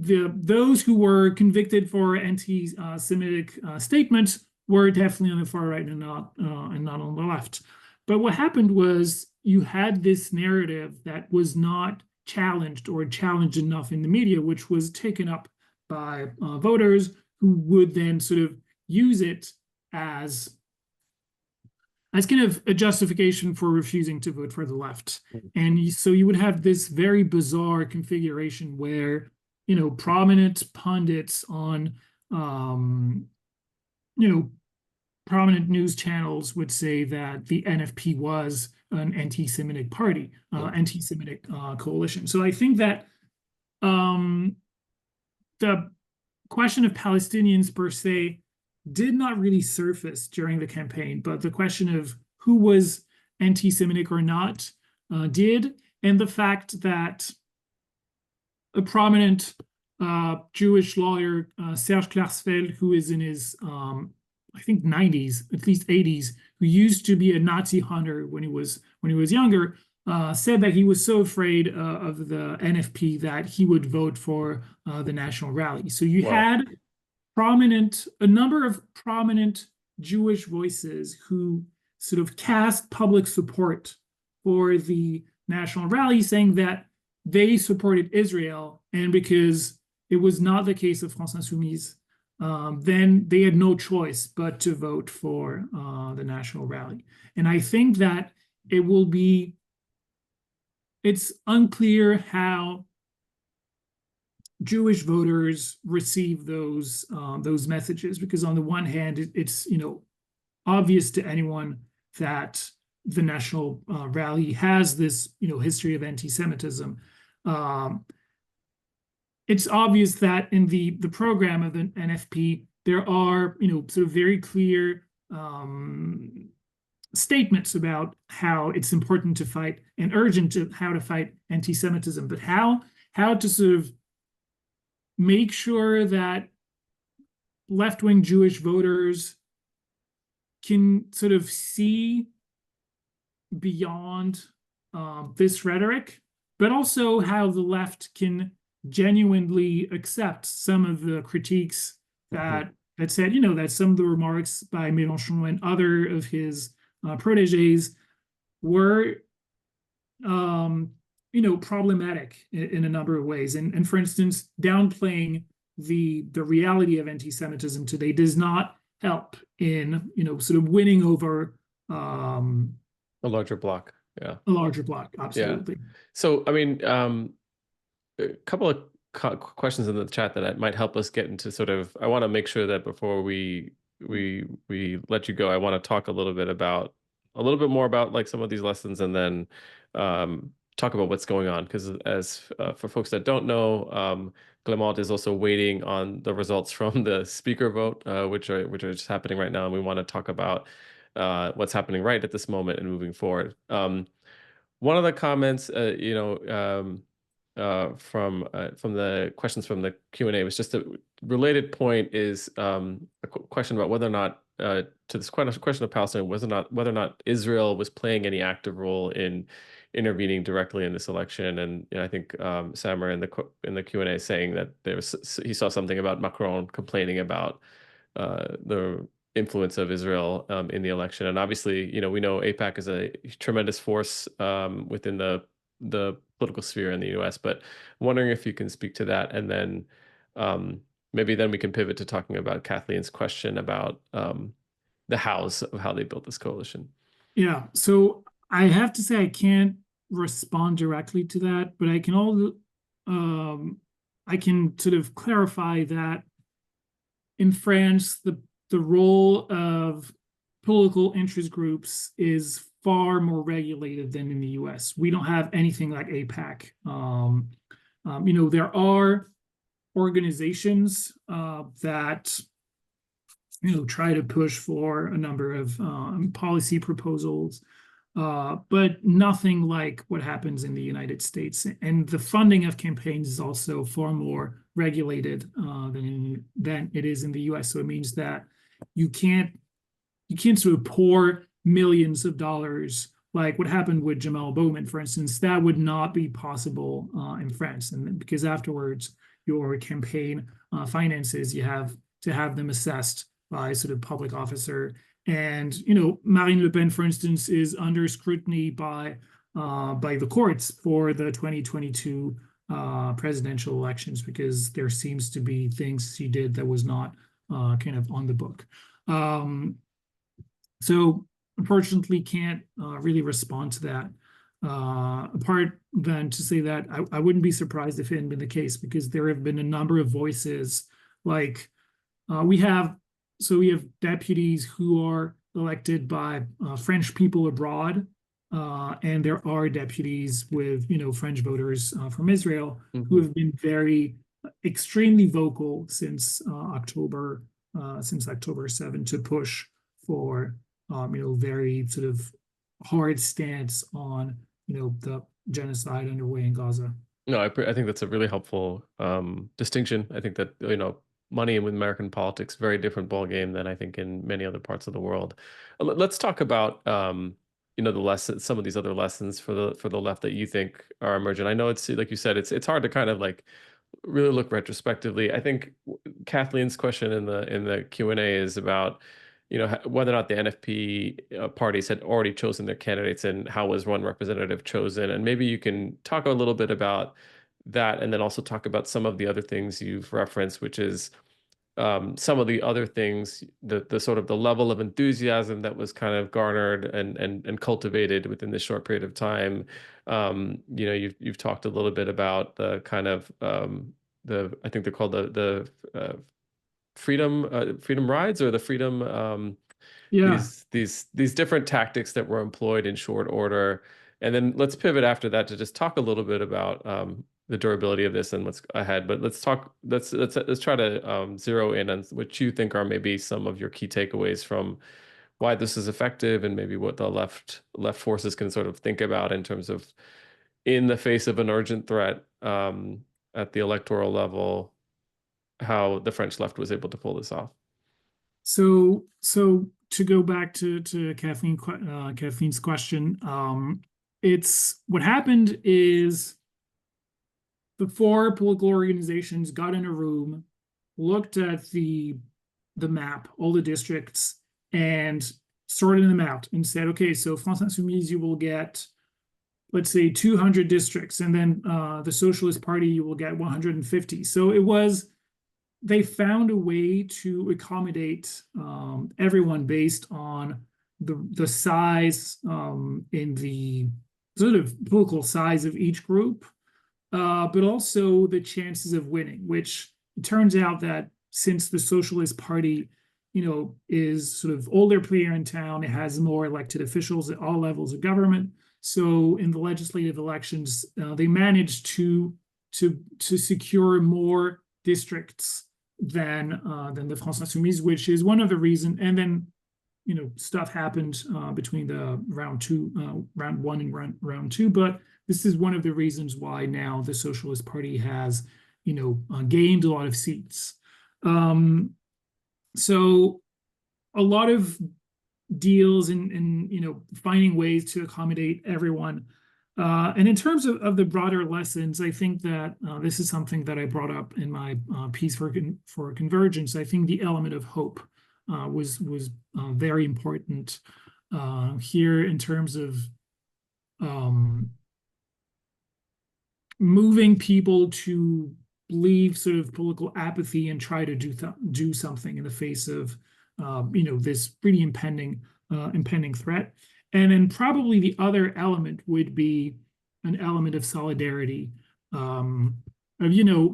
those who were convicted for anti-Semitic statements were definitely on the far right and not on the left. But what happened was you had this narrative that was not challenged or challenged enough in the media, which was taken up by voters who would then sort of use it as kind of a justification for refusing to vote for the left. And so you would have this very bizarre configuration where prominent pundits on prominent news channels would say that the NFP was an anti-Semitic party, anti-Semitic coalition. So I think that the question of Palestinians per se did not really surface during the campaign, but the question of who was anti-Semitic or not did, and the fact that a prominent Jewish lawyer, Serge Klarsfeld, who is in his, I think 90s, at least 80s, who used to be a Nazi hunter when he was younger, said that he was so afraid of the NFP that he would vote for the National Rally. So you Wow. had a number of prominent Jewish voices who sort of cast public support for the National Rally, saying that they supported Israel, and because it was not the case of France Insoumise, then they had no choice but to vote for the National Rally. And I think that it's unclear how Jewish voters receive those messages, because on the one hand, it's obvious to anyone that the National Rally has this history of anti-Semitism. It's obvious that in the program of the NFP there are sort of very clear statements about how it's important to fight and urgent to how to fight anti-Semitism, but how to sort of make sure that left-wing Jewish voters can sort of see beyond this rhetoric, but also how the left can genuinely accept some of the critiques that said, that some of the remarks by Mélenchon and other of his proteges were problematic in a number of ways. And for instance, downplaying the reality of anti-Semitism today does not help in sort of winning over A larger block. Yeah. a larger block. Absolutely. Yeah. So I mean, a couple of questions in the chat that might help us get into sort of, I want to make sure that before we let you go, I want to talk a little bit more about like some of these lessons, and then talk about what's going on, because as for folks that don't know, Clément is also waiting on the results from the speaker vote, which are just happening right now, and we want to talk about what's happening right at this moment and moving forward. One of the comments, from the questions from the Q&A was just a related point, is a question about whether or not, to this question of Palestine, whether or not Israel was playing any active role in intervening directly in this election. And I think Samer in the Q&A saying that he saw something about Macron complaining about the influence of Israel in the election. And obviously, we know AIPAC is a tremendous force within the political sphere in the US, but I'm wondering if you can speak to that, and then maybe then we can pivot to talking about Kathleen's question about the hows of how they built this coalition. Yeah, so I have to say I can't respond directly to that, but I can sort of clarify that in France, the role of political interest groups is far more regulated than in the US. We don't have anything like AIPAC. There are organizations that try to push for a number of policy proposals, but nothing like what happens in the United States. And the funding of campaigns is also far more regulated than it is in the US. So it means that you can't sort of pour millions of dollars like what happened with Jamal Bowman, for instance. That would not be possible in France, and because afterwards your campaign finances, you have to have them assessed by sort of public officer. And Marine Le Pen, for instance, is under scrutiny by the courts for the 2022 presidential elections, because there seems to be things she did that was not kind of on the book. So unfortunately can't really respond to that. Apart then to say that I wouldn't be surprised if it hadn't been the case, because there have been a number of voices, like we have deputies who are elected by French people abroad, and there are deputies with French voters from Israel who have been extremely vocal since October 7 to push for very sort of hard stance on the genocide underway in Gaza. No, I think that's a really helpful distinction. I think that money and with American politics, very different ballgame than I think in many other parts of the world. Let's talk about the lessons, some of these other lessons for the left that you think are emergent. I know it's like you said, it's hard to kind of like really look retrospectively. I think Kathleen's question in the Q&A is about whether or not the NFP parties had already chosen their candidates and how was one representative chosen, and maybe you can talk a little bit about that, and then also talk about some of the other things you've referenced, which is some of the other things, the sort of the level of enthusiasm that was kind of garnered and cultivated within this short period of time. You've talked a little bit about the kind of I think they're called the freedom rides, or the freedom Yeah. these different tactics that were employed in short order. And then let's pivot after that to just talk a little bit about the durability of this and what's ahead. But let's try to zero in on what you think are maybe some of your key takeaways from why this is effective, and maybe what the left forces can sort of think about in terms of, in the face of an urgent threat at the electoral level, how the French left was able to pull this off. So to go back to Kathleen's question, it's what happened is the four political organizations got in a room, looked at the map, all the districts, and sorted them out and said, okay, so France Insoumise, you will get, let's say, 200 districts, and then the Socialist Party, you will get 150. So they found a way to accommodate everyone based on the size in the sort of political size of each group, but also the chances of winning, which it turns out that since the Socialist Party, is sort of older player in town, it has more elected officials at all levels of government. So in the legislative elections, they managed to secure more districts than the France Insoumise, which is one of the reasons. And then stuff happened between the round one and round two, but this is one of the reasons why now the Socialist Party has gained a lot of seats. So a lot of deals and finding ways to accommodate everyone. And in terms of the broader lessons, I think that this is something that I brought up in my piece for Convergence. I think the element of hope was very important here in terms of moving people to leave sort of political apathy and try to do something in the face of this pretty impending threat. And then probably the other element would be an element of solidarity, of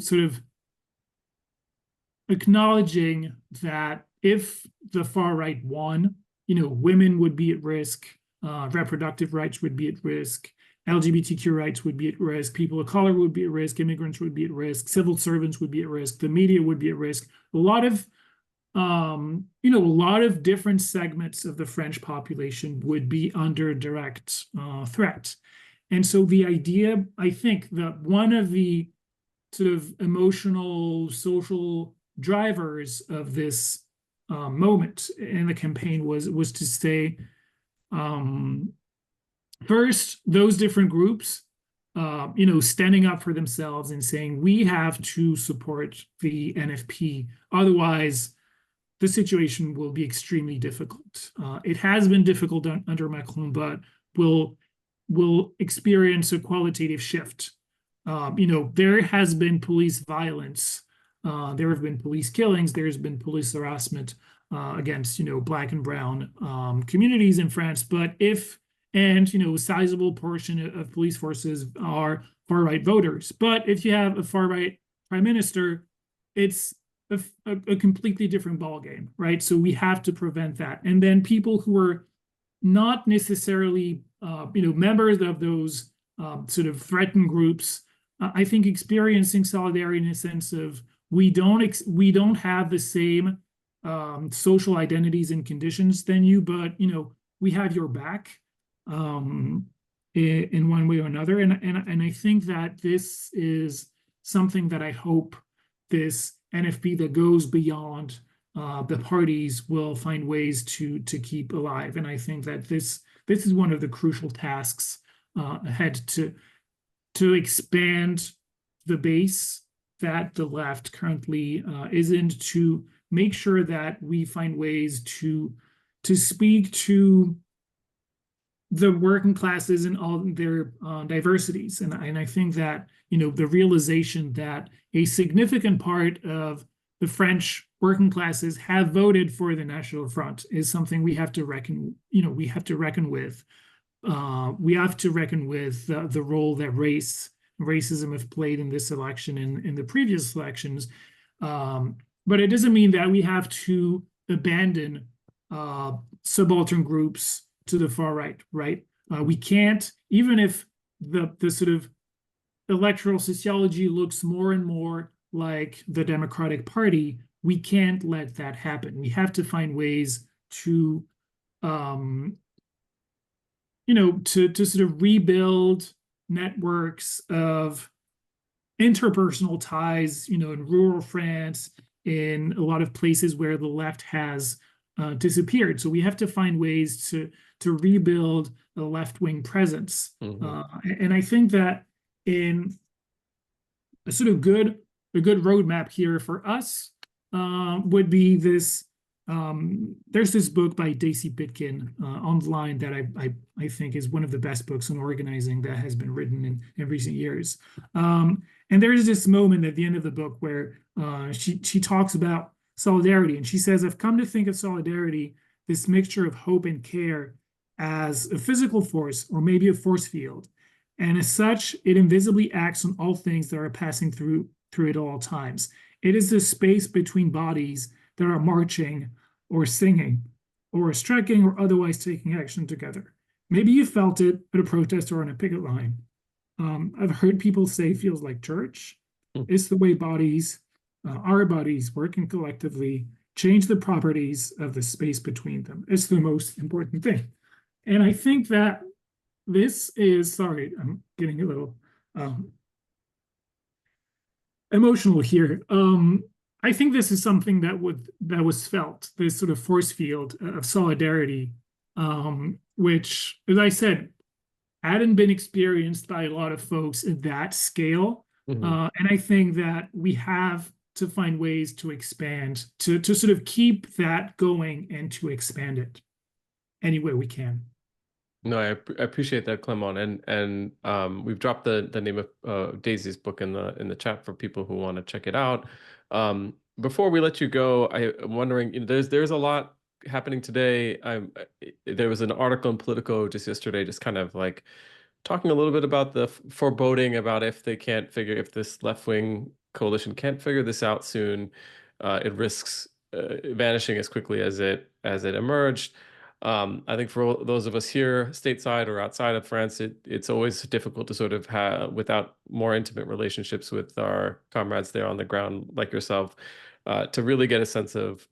sort of acknowledging that if the far right won, women would be at risk, reproductive rights would be at risk, LGBTQ rights would be at risk, people of color would be at risk, immigrants would be at risk, civil servants would be at risk, the media would be at risk. A lot of different segments of the French population would be under direct threat. And so the idea, I think, that one of the sort of emotional, social drivers of this moment in the campaign was to say, first, those different groups, standing up for themselves and saying, we have to support the NFP. Otherwise, the situation will be extremely difficult. It has been difficult under Macron, but will experience a qualitative shift. There has been police violence. There have been police killings. There's been police harassment against, Black and brown communities in France. But a sizable portion of police forces are far-right voters. But if you have a far-right prime minister, it's a completely different ballgame, right? So we have to prevent that. And then people who are not necessarily, members of those sort of threatened groups, I think experiencing solidarity in a sense of we don't have the same social identities and conditions than you, but we have your back in one way or another. And I think that this is something that I hope this NFP that goes beyond the parties will find ways to keep alive. And I think that this is one of the crucial tasks ahead, to expand the base that the left currently isn't, to make sure that we find ways to speak to the working classes and all their diversities. And I think that, the realization that a significant part of the French working classes have voted for the National Front is something we have to reckon with. We have to reckon with the role that racism have played in this election and in the previous elections. But it doesn't mean that we have to abandon subaltern groups to the far right, right? We can't, even if the sort of electoral sociology looks more and more like the Democratic Party, we can't let that happen. We have to find ways to, to sort of rebuild networks of interpersonal ties, in rural France, in a lot of places where the left has disappeared. So we have to find ways to rebuild a left-wing presence. And I think that in a sort of good roadmap here for us would be this. There's this book by Daisy Pitkin online that I think is one of the best books on organizing that has been written in recent years. And there is this moment at the end of the book where she talks about solidarity, and she says, "I've come to think of solidarity, this mixture of hope and care, as a physical force, or maybe a force field. And as such, it invisibly acts on all things that are passing through it at all times. It is the space between bodies that are marching or singing or striking or otherwise taking action together. Maybe you felt it at a protest or on a picket line. I've heard people say it feels like church. It's the way our bodies working collectively change the properties of the space between them. It's the most important thing." And I think that this is, sorry, I'm getting a little emotional here. I think this is something that was felt, this sort of force field of solidarity, which, as I said, hadn't been experienced by a lot of folks at that scale. And I think that we have to find ways to expand, to sort of keep that going and to expand it any way we can. No, I appreciate that, Clément, and we've dropped the name of Daisy's book in the chat for people who want to check it out. Before we let you go, I'm wondering, there's a lot happening today. There was an article in Politico just yesterday, just kind of like talking a little bit about the foreboding about if this left-wing coalition can't figure this out soon, it risks vanishing as quickly as it emerged. I think for those of us here, stateside or outside of France, it's always difficult to sort of have, without more intimate relationships with our comrades there on the ground, like yourself, to really get a sense of,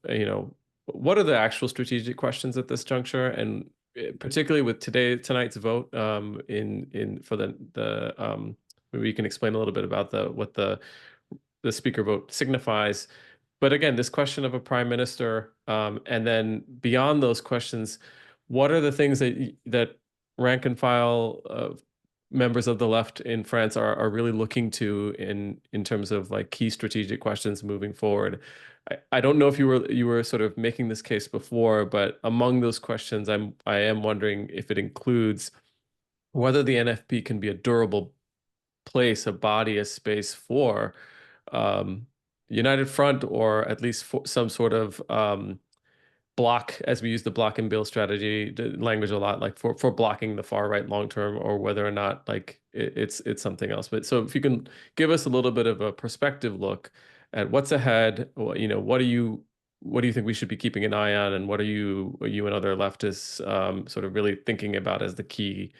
what are the actual strategic questions at this juncture, and particularly with tonight's vote, for the maybe you can explain a little bit about what the speaker vote signifies. But again, this question of a prime minister, and then beyond those questions, what are the things that rank and file members of the left in France are really looking to in terms of like key strategic questions moving forward? I don't know if you were sort of making this case before, but among those questions, I am wondering if it includes whether the NFP can be a durable place, a body, a space for United Front, or at least for some sort of block, as we use the block and bill strategy language a lot, like for blocking the far right long term, or whether or not like it's something else. But so if you can give us a little bit of a perspective look at what's ahead, what do you think we should be keeping an eye on, and what are you and other leftists sort of really thinking about as the key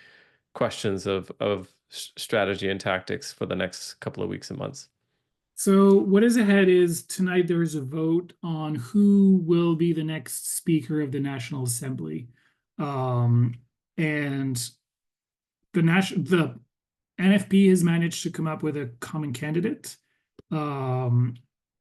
questions of strategy and tactics for the next couple of weeks and months? So what is ahead is tonight there is a vote on who will be the next Speaker of the National Assembly. And the NFP has managed to come up with a common candidate.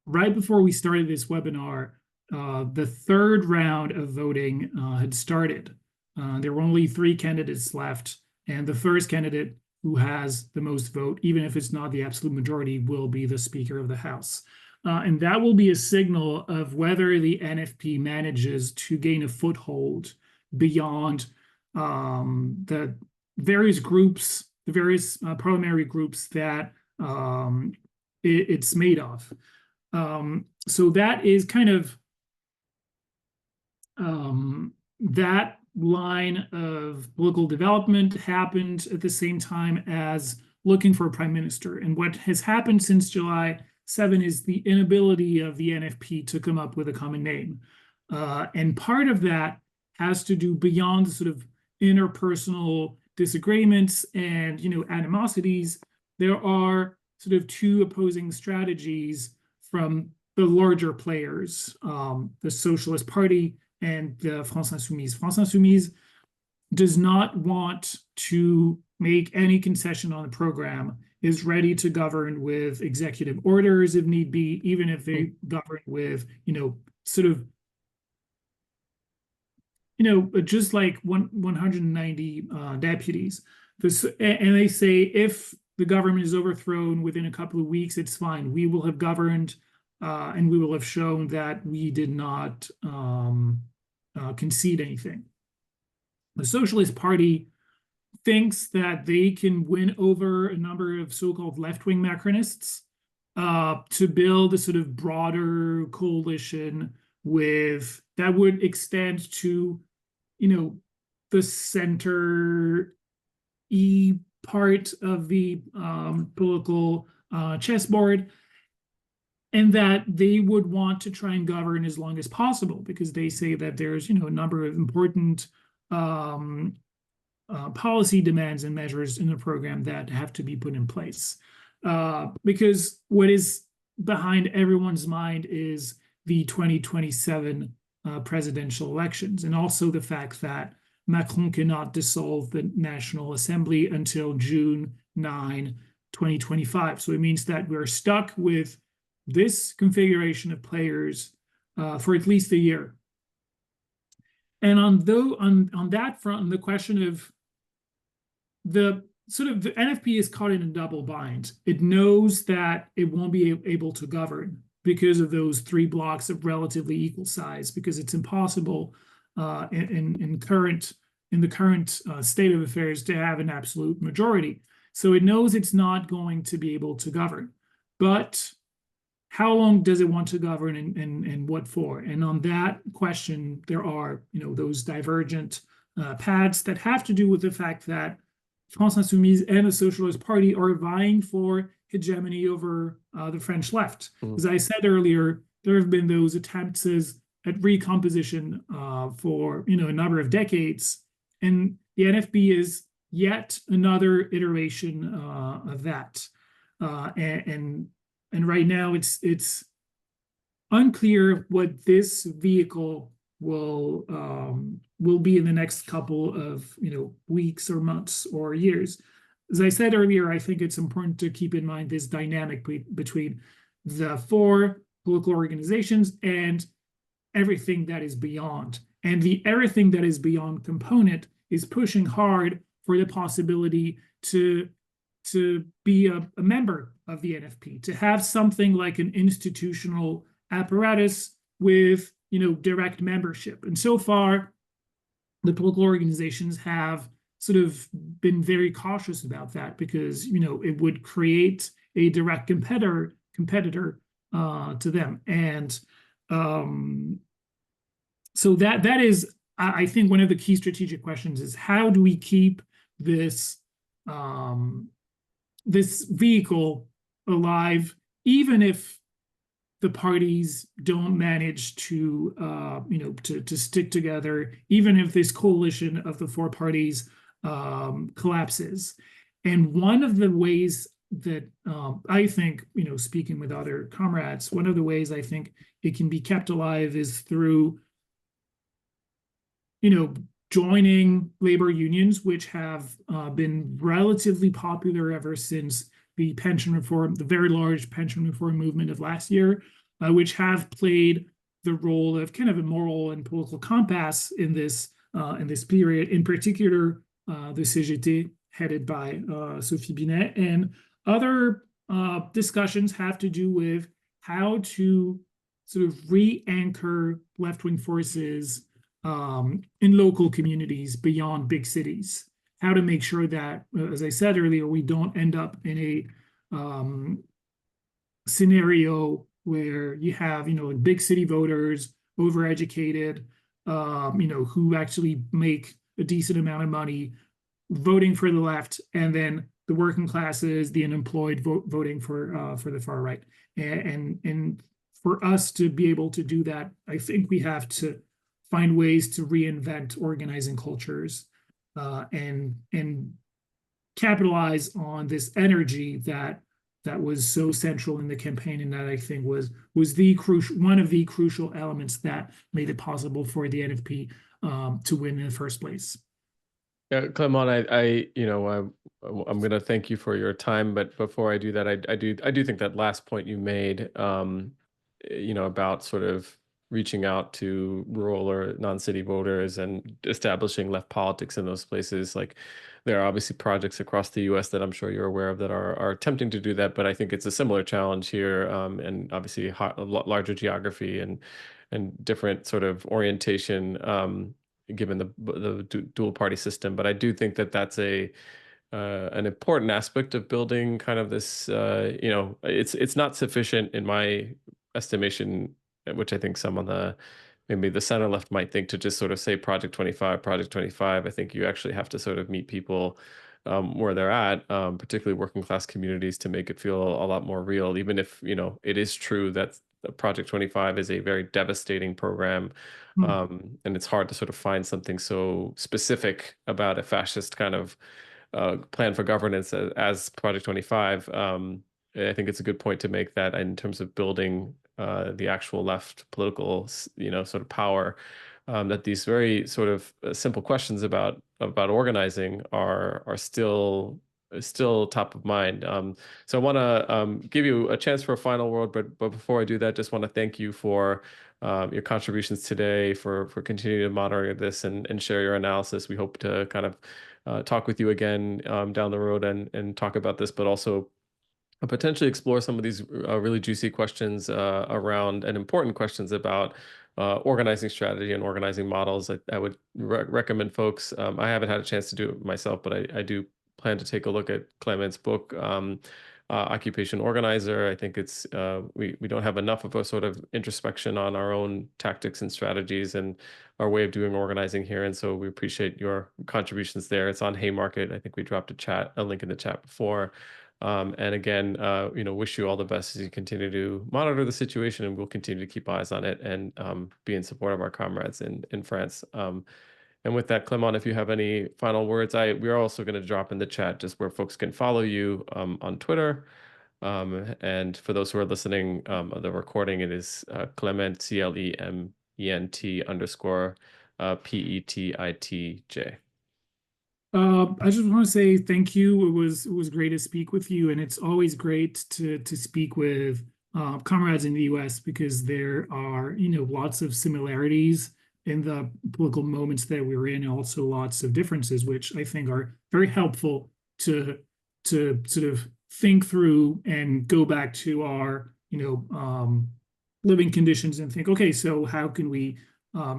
right before we started this webinar, the third round of voting had started. There were only 3 candidates left, and the first candidate who has the most vote, even if it's not the absolute majority, will be the Speaker of the House. And that will be a signal of whether the NFP manages to gain a foothold beyond the various groups, the various parliamentary groups that it's made of. So that is kind of that line of political development happened at the same time as looking for a prime minister. And what has happened since July 7 is the inability of the NFP to come up with a common name. And part of that has to do beyond the sort of interpersonal disagreements and, you know, animosities. There are sort of 2 opposing strategies from the larger players, the Socialist Party and the France Insoumise. France Insoumise does not want to make any concession on the program, is ready to govern with executive orders if need be, even if they govern with, you know, sort of, you know, just like 190 deputies. And they say if the government is overthrown within a couple of weeks, it's fine. We will have governed and we will have shown that we did not concede anything. The Socialist Party thinks that they can win over a number of so-called left-wing Macronists to build a sort of broader coalition with that would extend to, you know, the center part of the political chessboard, and that they would want to try and govern as long as possible because they say that there's, you know, a number of important policy demands and measures in the program that have to be put in place. Because what is behind everyone's mind is the 2027 presidential elections, and also the fact that Macron cannot dissolve the National Assembly until June 9, 2025. So it means that we're stuck with this configuration of players for at least a year. And on that front, the question of the sort of the NFP is caught in a double bind. It knows that it won't be able to govern because of those 3 blocks of relatively equal size, because it's impossible in the current state of affairs to have an absolute majority. So it knows it's not going to be able to govern. But how long does it want to govern and what for? And on that question, there are, you know, those divergent paths that have to do with the fact that France Insoumise and the Socialist Party are vying for hegemony over the French left. As I said earlier, there have been those attempts at recomposition for, you know, a number of decades, and the NFP is yet another iteration of that. And right now, it's unclear what this vehicle will be in the next couple of, you know, weeks or months or years. As I said earlier, I think it's important to keep in mind this dynamic between the 4 political organizations and everything that is beyond. And the everything that is beyond component is pushing hard for the possibility to be a member of the NFP, to have something like an institutional apparatus with, you know, direct membership. And so far, the political organizations have sort of been very cautious about that because, you know, it would create a direct competitor to them. And so that is, I think, one of the key strategic questions is how do we keep this this vehicle alive, even if the parties don't manage to, you know, to stick together, even if this coalition of the 4 parties collapses. And one of the ways that I think, you know, speaking with other comrades, one of the ways I think it can be kept alive is through, you know, joining labor unions, which have been relatively popular ever since the pension reform, the very large pension reform movement of last year. which have played the role of kind of a moral and political compass in this period. In particular, the CGT, headed by Sophie Binet, and other discussions have to do with how to sort of re-anchor left-wing forces in local communities beyond big cities. How to make sure that, as I said earlier, we don't end up in a scenario where you have, big city voters, overeducated, who actually make a decent amount of money voting for the left, and then the working classes, the unemployed, voting for the far right. And for us to be able to do that, I think we have to find ways to reinvent organizing cultures, and capitalize on this energy that was so central in the campaign, and that I think was one of the crucial elements that made it possible for the NFP to win in the first place. Yeah, Clement, I'm going to thank you for your time, but before I do that, I do think that last point you made, about sort of reaching out to rural or non-city voters and establishing left politics in those places. Like, there are obviously projects across the U.S. that I'm sure you're aware of that are attempting to do that, but I think it's a similar challenge here, and obviously larger geography and different sort of orientation. Given the dual party system, but I do think that that's an important aspect of building kind of this. It's not sufficient in my estimation, which I think some on the maybe the center left might think, to just sort of say Project 25, Project 25. I think you actually have to sort of meet people where they're at, particularly working class communities, to make it feel a lot more real. Even if it is true that Project 25 is a very devastating program, Hmm. and it's hard to sort of find something so specific about a fascist kind of plan for governance as Project 25. I think it's a good point to make that in terms of building the actual left political, sort of power, that these very sort of simple questions about organizing are still top of mind. So I want to give you a chance for a final word, but before I do that, just want to thank you for your contributions today, for continuing to monitor this and share your analysis. We hope to kind of talk with you again down the road and talk about this, but also potentially explore some of these really juicy questions around, and important questions about organizing strategy and organizing models. I would recommend folks. I haven't had a chance to do it myself, but I do plan to take a look at Clement's book, Occupation Organizer. I think it's we don't have enough of a sort of introspection on our own tactics and strategies and our way of doing organizing here, and so we appreciate your contributions there. It's on Haymarket. I think we dropped a link in the chat before. And again, wish you all the best as you continue to monitor the situation, and we'll continue to keep eyes on it and be in support of our comrades in France. And with that, Clement, if you have any final words, we're also going to drop in the chat just where folks can follow you on Twitter. And for those who are listening, the recording, it is Clement, CLEMENT _PETITJ. I just want to say thank you. It was great to speak with you, and it's always great to speak with comrades in the U.S. because there are lots of similarities in the political moments that we're in, and also lots of differences, which I think are very helpful to sort of think through and go back to our living conditions and think, okay, so how can we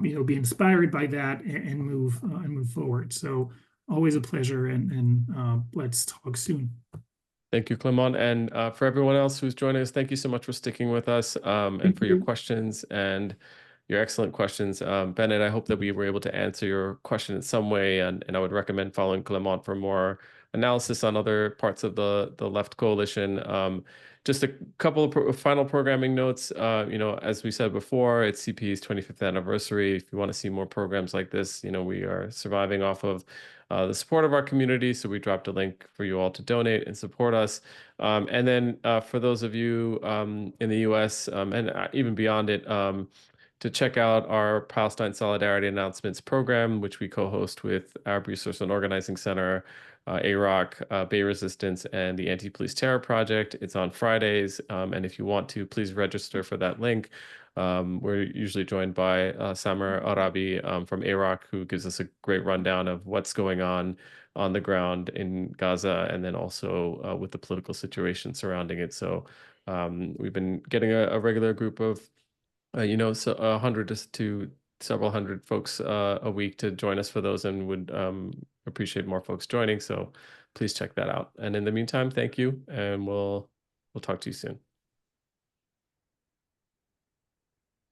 be inspired by that and move forward. So always a pleasure, and let's talk soon. Thank you, Clement. And for everyone else who's joining us, thank you so much for sticking with us, and for your questions and your excellent questions. Bennett, I hope that we were able to answer your question in some way, and I would recommend following Clement for more analysis on other parts of the left coalition. Just a couple of final programming notes. As we said before, it's CP's 25th anniversary. If you want to see more programs like this, we are surviving off of the support of our community. So we dropped a link for you all to donate and support us. And then for those of you in the US, and even beyond it, to check out our Palestine Solidarity Announcements program, which we co-host with Arab Resource and Organizing Center. AROC, Bay Resistance, and the Anti-Police Terror Project. It's on Fridays, and if you want to, please register for that link. We're usually joined by Samer Arabi from AROC, who gives us a great rundown of what's going on the ground in Gaza, and then also with the political situation surrounding it. So we've been getting a regular group of, so 100 to several hundred folks a week to join us for those, and would appreciate more folks joining. So please check that out. And in the meantime, thank you, and we'll talk to you soon.